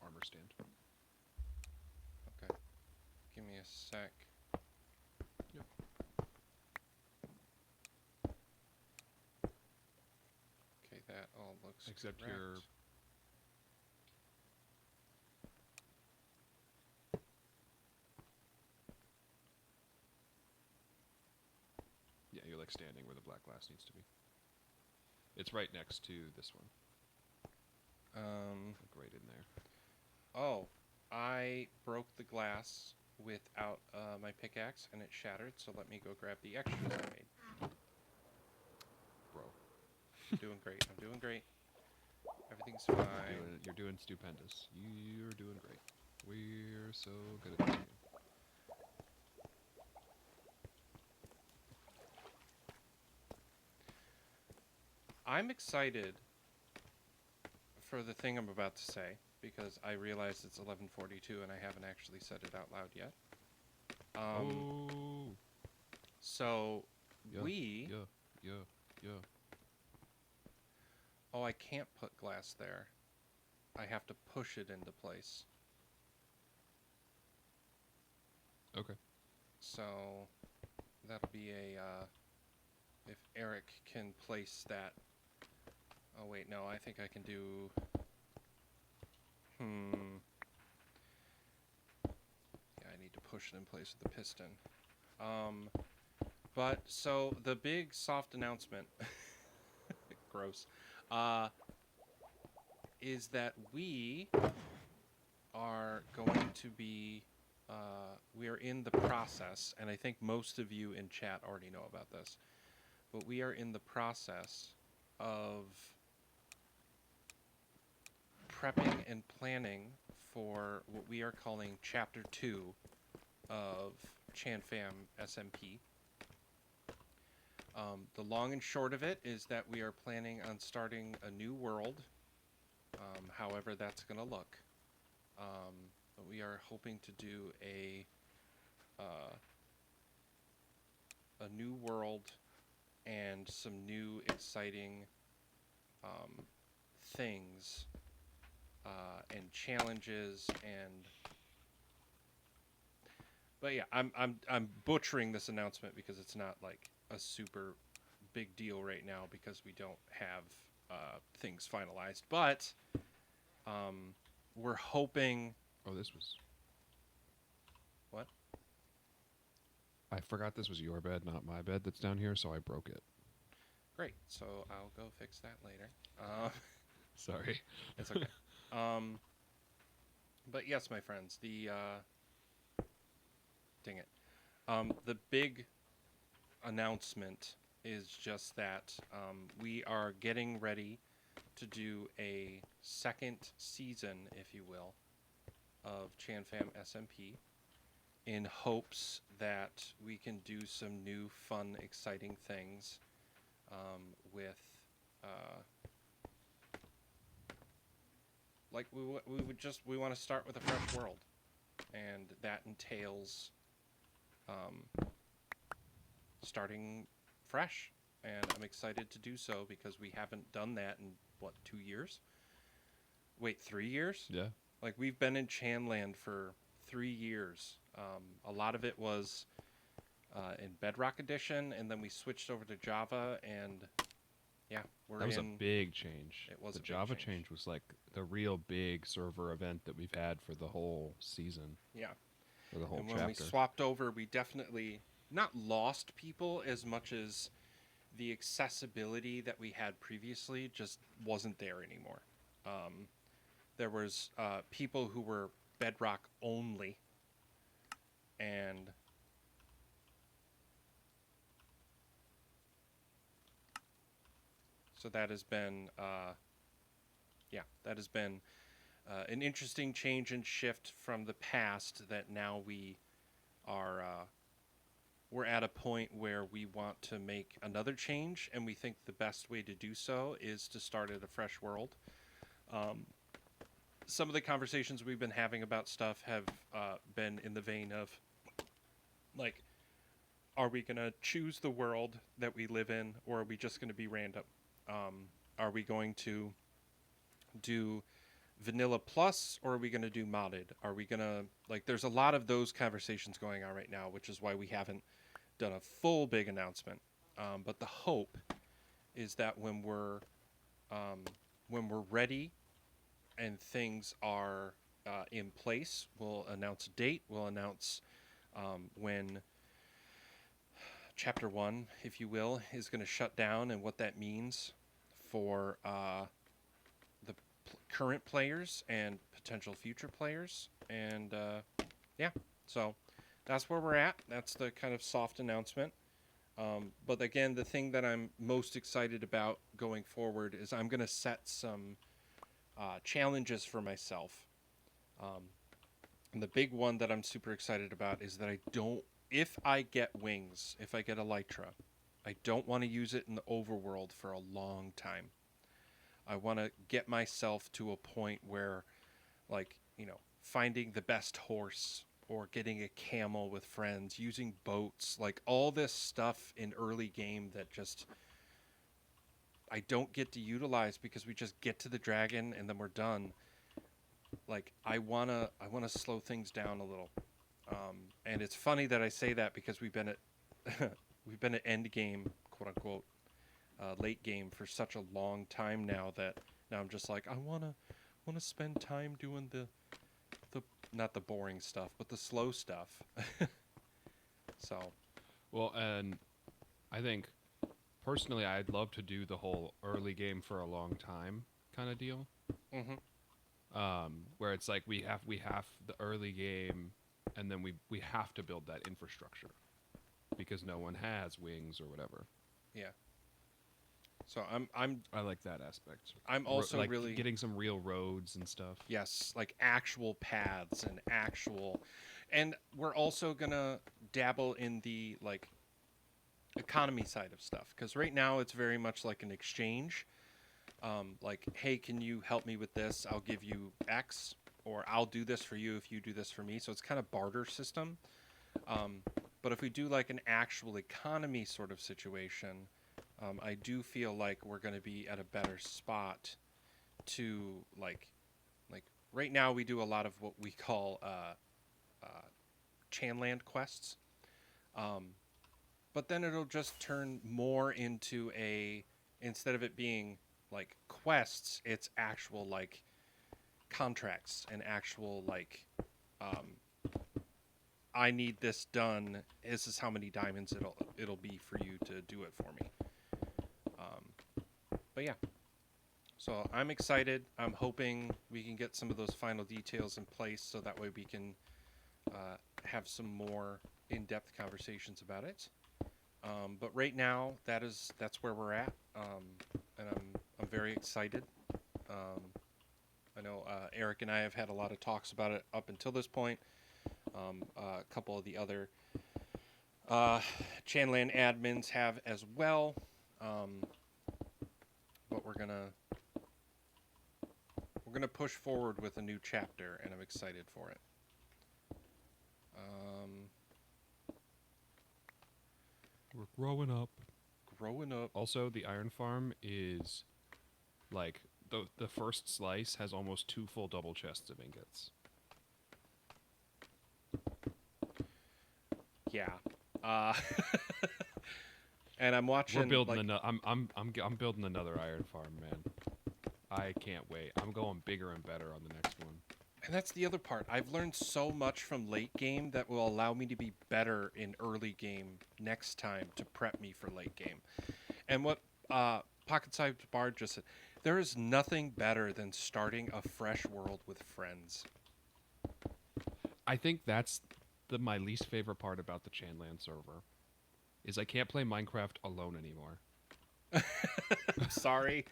armor stand. a sec. Yep. Okay, that all looks Except correct. Yeah, you're like standing where the black glass needs to be. It's right next to this one, like right in there. Oh, I broke the glass without my pickaxe and it shattered, so let me go grab the extras I made. Bro, I'm doing great. I'm doing great. Everything's fine. you're doing stupendous. You're doing great. We're so good at this game. I'm excited for the thing I'm about to say because I realize it's 11:42 and I haven't actually said it out loud yet. Oh. So Yeah, we. Yeah. Oh, I can't put glass there. I have to push it into place. Okay. So that'll be a. If Eric can place that. Oh wait, no. I think I can do. Yeah, I need to push it in place with the piston. But so the big soft announcement. Gross. Is that we are going to be. We are in the process, and I think most of you in chat already know about this. But we are in the process of prepping and planning for what we are calling Chapter 2 of ChanFam SMP. The long and short of it is that we are planning on starting a new world, however that's going to look. But we are hoping to do a new world and some new exciting things and challenges but yeah, I'm butchering this announcement because it's not like a super big deal right now because we don't have things finalized. But we're hoping. Oh, this was. What? I forgot this was your bed, not my bed that's down here, so I broke it. Great. So I'll go fix that later. Sorry. It's okay. But yes, my friends, dang it. The big announcement is just that we are getting ready to do a second season, if you will, of ChanFam SMP in hopes that we can do some new, fun, exciting things with like we want to start with a fresh world, and that entails starting fresh, and I'm excited to do so because we haven't done that in what, 2 years? Wait, 3 years? Yeah. Like we've been in Chanland for 3 years. A lot of it was in Bedrock Edition, and then we switched over to Java, and yeah, That was a big change. It was the a big Java change. change was like the real big server event that we've had for the whole season. Yeah. For the whole And chapter. when we swapped over, we definitely not lost people as much as the accessibility that we had previously just wasn't there anymore. There was people who were Bedrock only, and so that has been an interesting change and shift from the past. That now we are we're at a point where we want to make another change, and we think the best way to do so is to start at a fresh world. Some of the conversations we've been having about stuff have been in the vein of, like, are we going to choose the world that we live in, or are we just going to be random? Are we going to do vanilla plus, or are we going to do modded? Are we going to, like, there's a lot of those conversations going on right now, which is why we haven't done a full big announcement. But the hope is that when we're ready and things are in place, we'll announce a date. We'll announce when Chapter 1, if you will, is going to shut down and what that means for the current players and potential future players. And yeah, so that's where we're at. That's the kind of soft announcement. But again, the thing that I'm most excited about going forward is I'm going to set some challenges for myself. And the big one that I'm super excited about is that if I get wings, if I get Elytra, I don't want to use it in the overworld for a long time. I want to get myself to a point where, like, finding the best horse or getting a camel with friends, using boats, like all this stuff in early game that just I don't get to utilize because we just get to the dragon and then we're done. Like I wanna slow things down a little, and it's funny that I say that because we've been at end game, quote unquote, late game for such a long time now that now I'm just like I wanna spend time doing the not the boring stuff but the slow stuff. So Well, and I think personally, I'd love to do the whole early game for a long time kind of deal. mm-hmm. Where it's like we have the early game, and then we have to build that infrastructure because no one has wings or whatever. Yeah. So I like that aspect. I'm also like really getting some real roads and stuff. yes, like actual paths and we're also gonna dabble in the like economy side of stuff because right now it's very much like an exchange. Like, hey, can you help me with this? I'll give you X, or I'll do this for you if you do this for me. So it's kind of barter system. But if we do like an actual economy sort of situation, I do feel like we're going to be at a better spot to like right now we do a lot of what we call Chanland quests. But then it'll just turn more into instead of it being like quests, it's actual like contracts and actual like I need this done. This is how many diamonds it'll be for you to do it for me. But yeah, so I'm excited. I'm hoping we can get some of those final details in place so that way we can have some more in-depth conversations about it. But right now, that's where we're at, and I'm very excited. I know Eric and I have had a lot of talks about it up until this point. A couple of the other Chanland admins have as well, but we're gonna push forward with a new chapter, and I'm excited for it. We're growing up. Growing up. Also, the iron farm is like the first slice has almost 2 full double chests of ingots. Yeah. And I'm watching. We're building I'm building another iron farm, man. I can't wait. I'm going bigger and better on the next one. And that's the other part. I've learned so much from late game that will allow me to be better in early game next time to prep me for late game. And what Pocket-Sized Bard just said, there is nothing better than starting a fresh world with friends. I think that's my least favorite part about the Chanland server is I can't play Minecraft alone anymore. I'm sorry.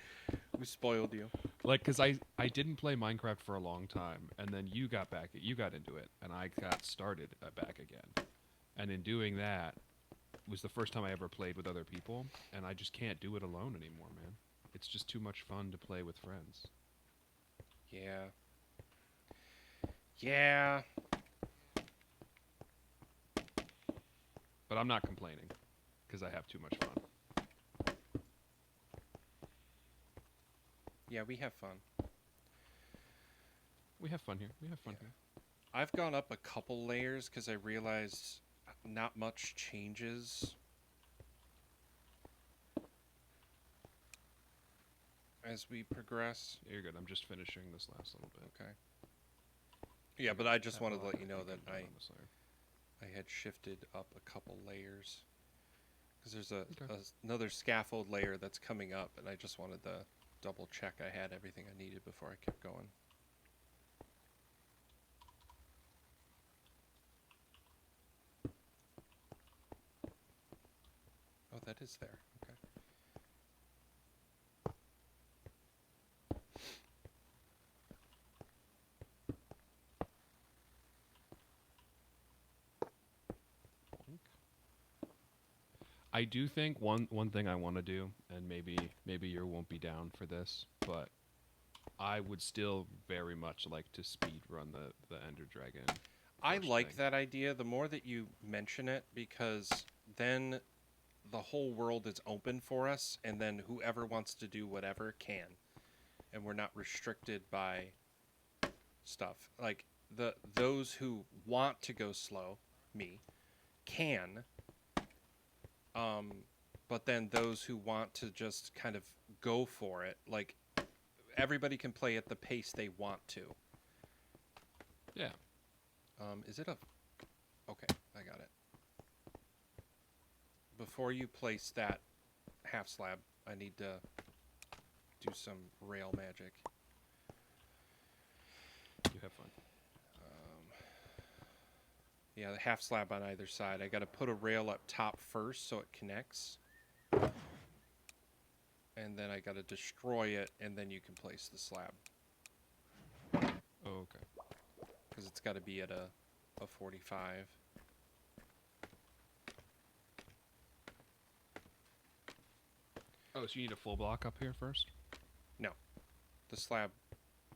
We spoiled you. Like, because I didn't play Minecraft for a long time, and then you got into it, and I got started back again. And in doing that, was the first time I ever played with other people, and I just can't do it alone anymore, man. It's just too much fun to play with friends. Yeah. Yeah. But I'm not complaining, because I have too much fun. Yeah, we have fun. We have fun here. We have fun Yeah. here. I've gone up a couple layers because I realized not much changes as we progress. Yeah, you're good. I'm just finishing this last little bit. Okay. Yeah, but I just That wanted to block, let you know think that I'm done on this layer. I had shifted up a couple layers because there's Okay. another scaffold layer that's coming up, and I just wanted to double check I had everything I needed before I kept going. Oh, that is there. Okay. Boink. I do think one thing I want to do, and maybe you won't be down for this, but I would still very much like to speed run the Ender Dragon. I first like thing. that idea the more that you mention it, because then the whole world is open for us, and then whoever wants to do whatever can, and we're not restricted by stuff. Like those who want to go slow, me, can. But then those who want to just kind of go for it, like everybody can play at the pace they want to. Yeah. Is it a? Okay, I got it. Before you place that half slab, I need to do some rail magic. You have fun. Yeah, the half slab on either side. I got to put a rail up top first so it connects. And then I got to destroy it, and then you can place the slab. Oh, okay. Because it's got to be at a 45. Oh, so you need a full block up here first? No. The slab,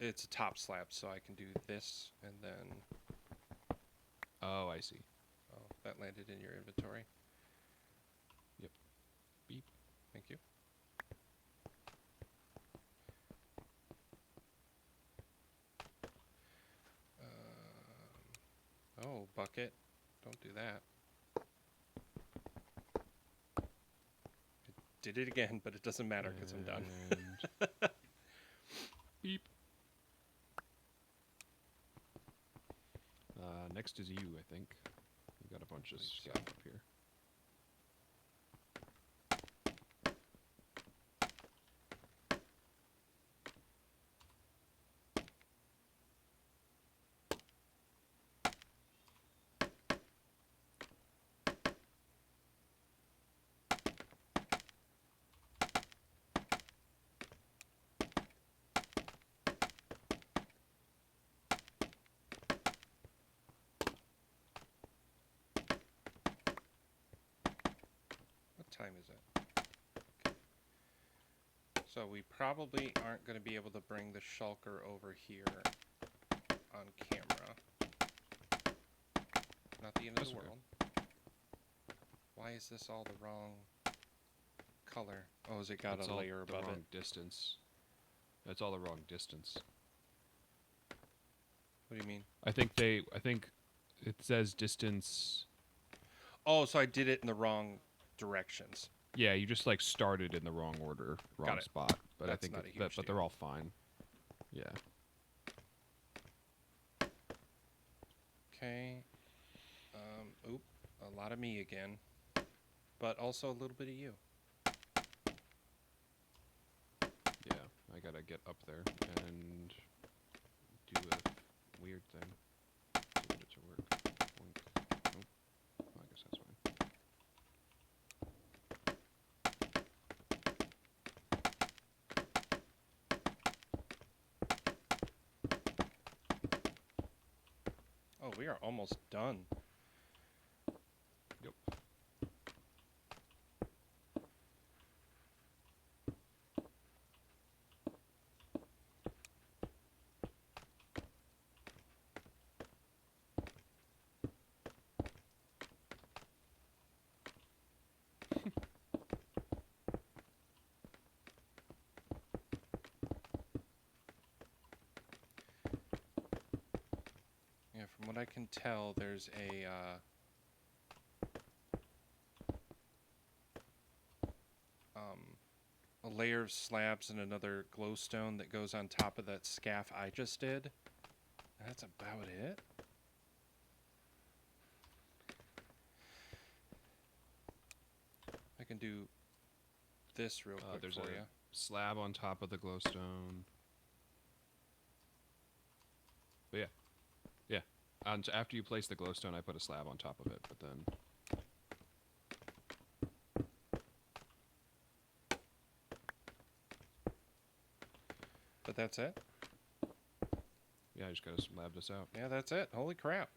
it's a top slab, so I can do this, and then... Oh, I see. Oh, that landed in your inventory. Yep. Beep. Thank you. Oh, bucket. Don't do that. I did it again, but it doesn't matter because I'm done. And beep. Next is you, I think. You got a bunch of Believe so. scaff up here. What time is it? Okay. So we probably aren't going to be able to bring the shulker over here on camera. Not the end of That's the okay. world. Why is this all the wrong color? Oh, has it got It's a all layer the above wrong it? distance. That's all the wrong distance. What do you mean? I think it says distance. Oh, so I did it in the wrong directions. Yeah, you just like started in the wrong order, wrong it. spot. But That's I think not a but huge they're deal. all fine. Yeah. Okay. Oop. A lot of me again. But also a little bit of you. Yeah, I gotta get up there and do a weird thing to get it to work. Boink. Nope. Oh, I guess that's fine. Oh, we are almost done. Yep. what I can tell, there's a layer of slabs and another glowstone that goes on top of that scaff I just did. That's about it. I can do this real quick There's for a you. slab on top of the glowstone. But yeah. Yeah. And after you place the glowstone, I put a slab on top of it, but then... But that's it? Yeah, I just gotta slab this out. Yeah, that's it. Holy crap.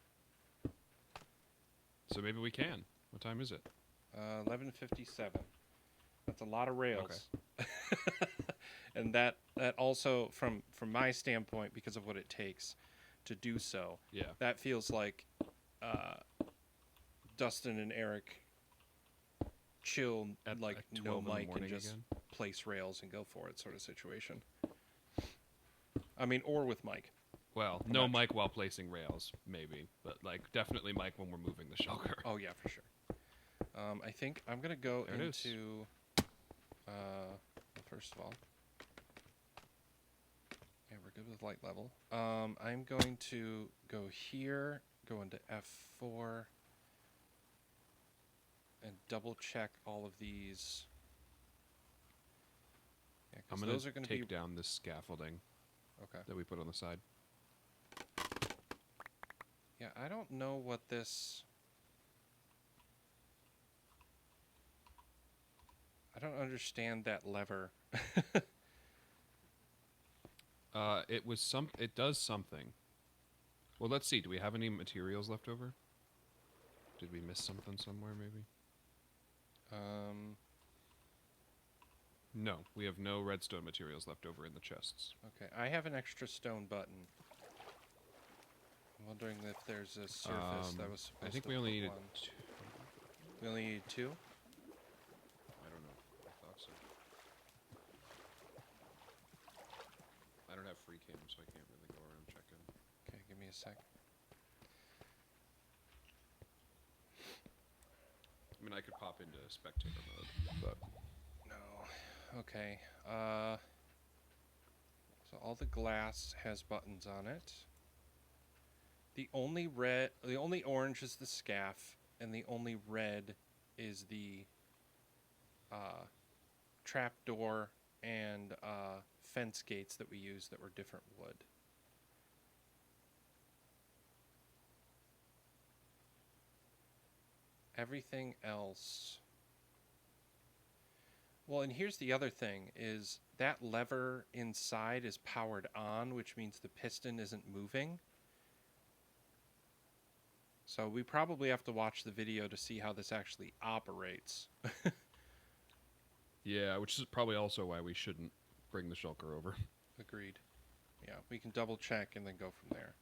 So maybe we can. What time is it? 11:57. That's a lot of rails. And that also, from my standpoint, because of what it takes to do so, Yeah. that feels like Dustin and Eric chill, At like at no 12 in the mic and morning just again? place rails and go for it sort of situation. I mean, or with Mike. Well, no mic while placing rails, maybe. But, like, definitely mic when we're moving the shulker. Oh, yeah, for sure. I think I'm going to go There it is. into... well, first of all... Yeah, we're good with light level. I'm going to go here, go into F4, and double check all of these. Yeah, I'm 'cause gonna those are going to be... take down this scaffolding Okay. that we put on the side. Yeah, I don't know what this... I don't understand that lever. It does something. Well, let's see. Do we have any materials left over? Did we miss something somewhere, maybe? No, we have no redstone materials left over in the chests. Okay, I have an extra stone button. I'm wondering if there's a surface that was supposed to... I think we only needed one. two. We only needed 2? I don't know. I thought so. I don't have free cam, so I can't really go around checking. Okay, give me a sec. I mean, I could pop into spectator mode, but... No. Okay. So all the glass has buttons on it. The only orange is the scaff, and the only red is the trapdoor and fence gates that we use that were different wood. Everything else... Well, and here's the other thing, is that lever inside is powered on, which means the piston isn't moving. So we probably have to watch the video to see how this actually operates. Yeah, which is probably also why we shouldn't bring the shulker over. Agreed. Yeah, we can double check and then go from there.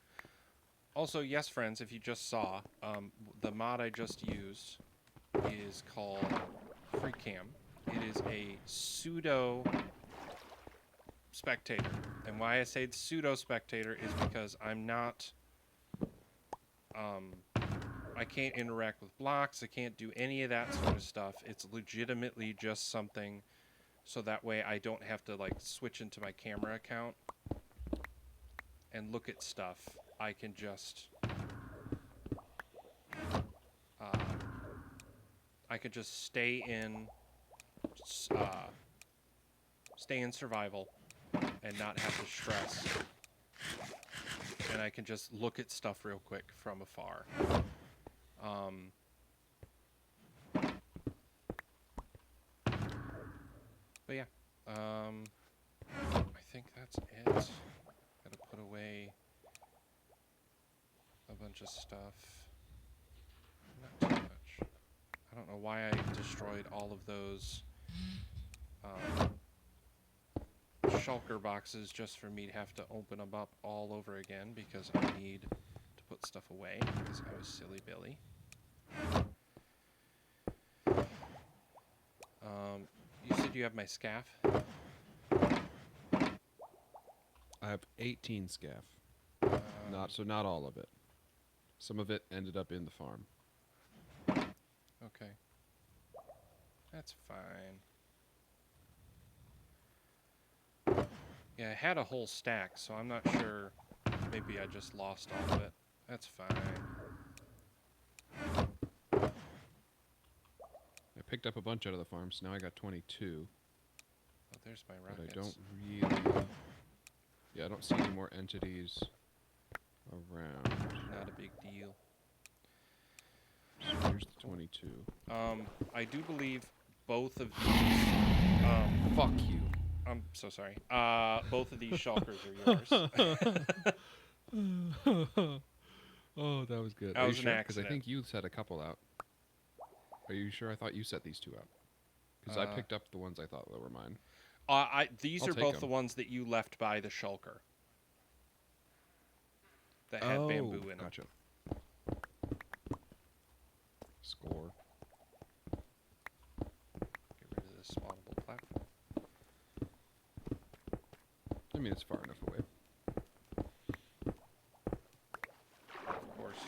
Also, yes, friends, if you just saw, the mod I just used is called FreeCam. It is a pseudo spectator. And why I say it's pseudo spectator is because I'm not... I can't interact with blocks. I can't do any of that sort of stuff. It's legitimately just something so that way I don't have to like switch into my camera account and look at stuff. I can just stay in survival and not have to stress. And I can just look at stuff real quick from afar. But yeah, I think that's it. Gotta put away a bunch of stuff. Not too much. I don't know why I destroyed all of those shulker boxes just for me to have to open them up all over again because I need to put stuff away because I was silly Billy. You said you have my scaff? I have 18 scaff. Not all of it. Some of it ended up in the farm. Okay. That's fine. Yeah, I had a whole stack, so I'm not sure. Maybe I just lost all of it. That's fine. I picked up a bunch out of the farm, so now I got 22. Oh, there's my But rockets. I don't really... Yeah, I don't see any more entities around. Not a big deal. So here's the 22. I do believe both of these. Fuck you. I'm so sorry. Both of these shulkers are yours. Oh, that was good. That Are was you an sure? Because I accident. think you set a couple out. Are you sure? I thought you set these two out. Because I picked up the ones I thought that were mine. These I'll are take both the 'em. ones that you left by the shulker. That had bamboo in them. Gotcha. Score. Get rid of this spawnable platform. I mean, it's far enough away. Of course.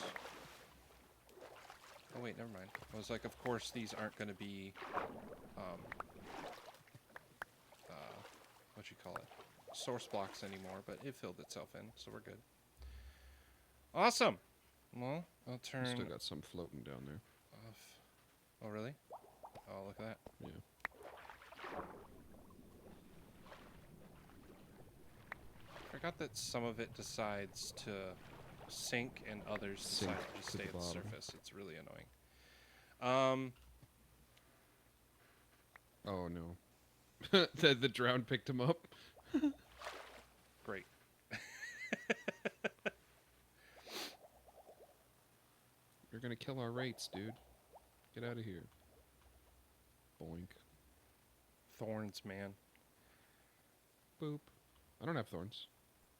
Oh wait, never mind. I was like, of course these aren't going to be, what you call it, source blocks anymore. But it filled itself in, so we're good. Awesome. Well, I'll turn Still got some floating down there. off. Oh really? Oh, look at that. Yeah. Forgot that some of it decides to sink and others Sink decide to to stay the at the bottom. surface. It's really annoying. Oh no. the drown picked him up. Great. You're gonna kill our rates, dude. Get out of here. Boink. Thorns, man. Boop. I don't have thorns.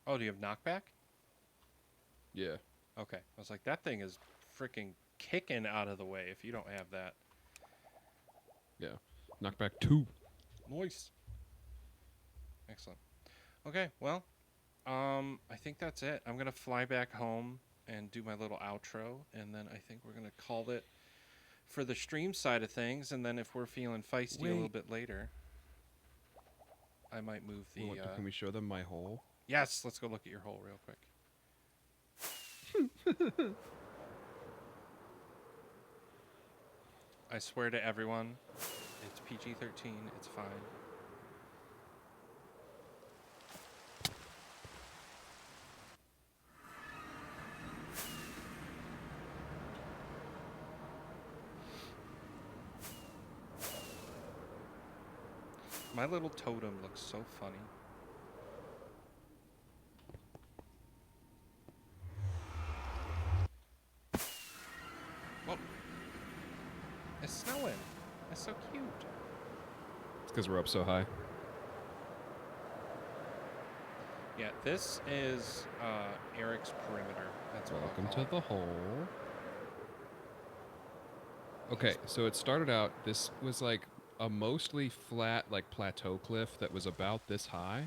Oh, do you have knockback? Yeah. Okay. I was like, that thing is freaking kicking out of the way if you don't have that. Yeah. Knockback 2. Nice. Excellent. Okay, well, I think that's it. I'm going to fly back home and do my little outro, and then I think we're going to call it for the stream side of things, and then if we're feeling feisty a little Wait. bit later, I might move the... Can we show them my hole? Yes, let's go look at your hole real quick. I swear to everyone, it's PG-13, it's fine. My little totem looks so funny. Whoa. It's snowing. That's so cute. It's because we're up so high. Yeah, this is Eric's perimeter. That's what I'll Welcome call to it. the hole. Okay, so it started out, this was like a mostly flat, like plateau cliff that was about this high,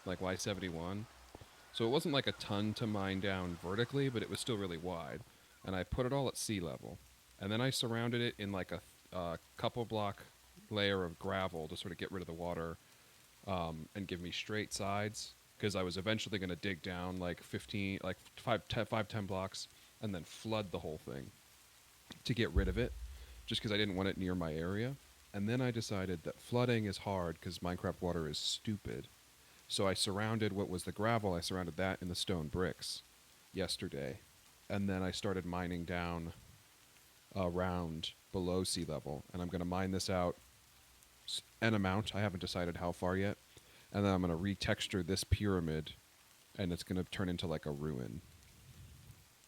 like Y71. So it wasn't like a ton to mine down vertically, but it was still really wide. And I put it all at sea level. And then I surrounded it in like a couple block layer of gravel to sort of get rid of the water and give me straight sides. Because I was eventually going to dig down like 10 blocks and then flood the whole thing to get rid of it, just because I didn't want it near my area. And then I decided that flooding is hard because Minecraft water is stupid. So I surrounded what was the gravel, I surrounded that in the stone bricks yesterday. And then I started mining down around below sea level. And I'm going to mine this out an amount. I haven't decided how far yet. And then I'm going to retexture this pyramid, and it's going to turn into like a ruin.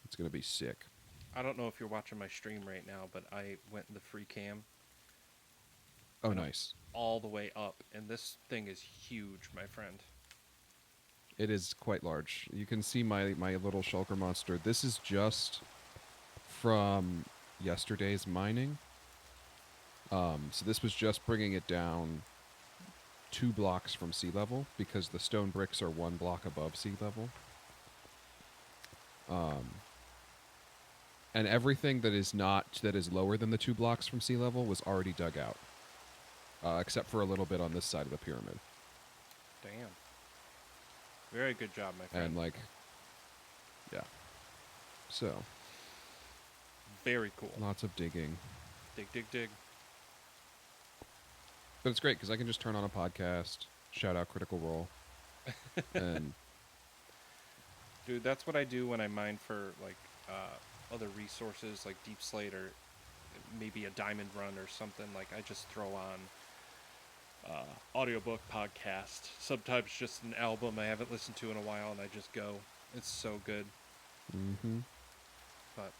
It's going to be sick. I don't know if you're watching my stream right now, but I went in the free cam Oh, nice. all the way up, and this thing is huge, my friend. It is quite large. You can see my little shulker monster. This is just from yesterday's mining. So this was just bringing it down 2 blocks from sea level because the stone bricks are 1 block above sea level. And everything that is lower than the 2 blocks from sea level was already dug out, except for a little bit on this side of the pyramid. Damn. Very good job, my friend. And like, yeah. So very cool. lots of digging. Dig. But it's great because I can just turn on a podcast, shout out Critical Role, and Dude, that's what I do when I mine for like other resources like Deep Slate or maybe a Diamond Run or something. Like I just throw on audiobook podcast. Sometimes just an album I haven't listened to in a while, and I just go. It's so good. But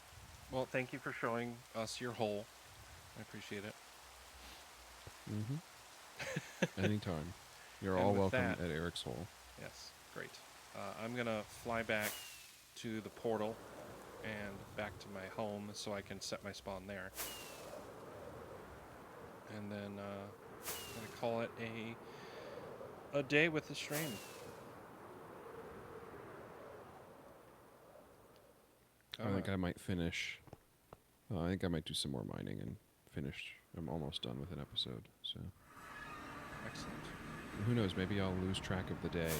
well, thank you for showing us your hole. I appreciate it. Anytime. You're And all with welcome that- at Eric's Hole. Yes, great. I'm gonna fly back to the portal and back to my home so I can set my spawn there. And then I'm gonna call it a day with the stream. I think I might finish. I think I might do some more mining and finish. I'm almost done with an episode, so Excellent. who knows? Maybe I'll lose track of the day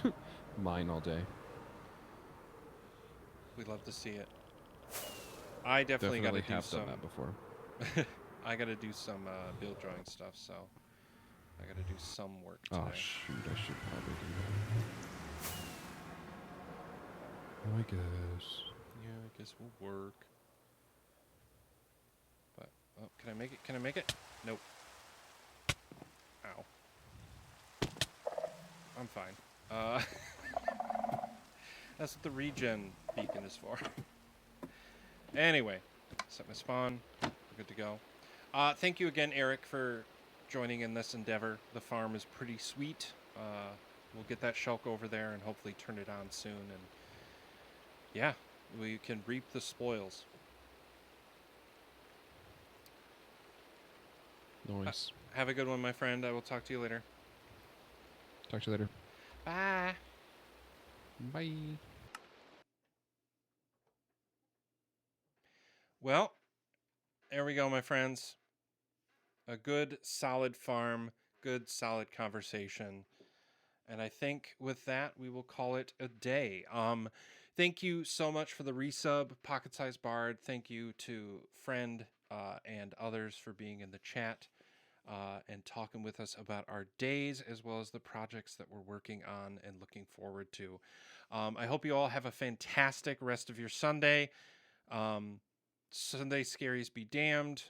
and mine all day. We love to see it. I definitely got to do have some. done that before. I got to do some build drawing stuff, so I got to do some work today. Oh shoot! I should probably do that. I guess. Yeah, I guess we'll work. But oh, can I make it? Can I make it? Nope. Ow. I'm fine. That's what the regen beacon is for. Anyway, set my spawn. We're good to go. Thank you again, Eric, for joining in this endeavor. The farm is pretty sweet. We'll get that shulk over there and hopefully turn it on soon. And yeah, we can reap the spoils. Nice. Have a good one, my friend. I will talk to you later. Talk to you later. Bye. Bye. Well, there we go, my friends. A good, solid farm, good, solid conversation. And I think with that, we will call it a day. Thank you so much for the resub, Pocket Size Bard. Thank you to Friend and others for being in the chat and talking with us about our days as well as the projects that we're working on and looking forward to. I hope you all have a fantastic rest of your Sunday. Sunday scaries be damned.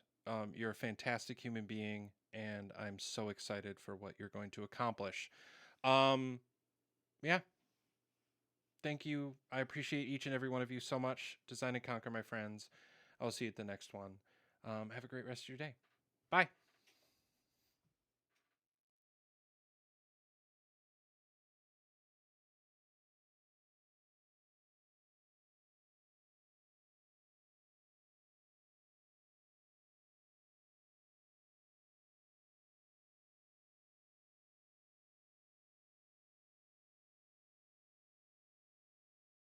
You're a fantastic human being, and I'm so excited for what you're going to accomplish. Yeah. Thank you. I appreciate each and every one of you so much. Design and Conquer, my friends. I'll see you at the next one. Have a great rest of your day. Bye.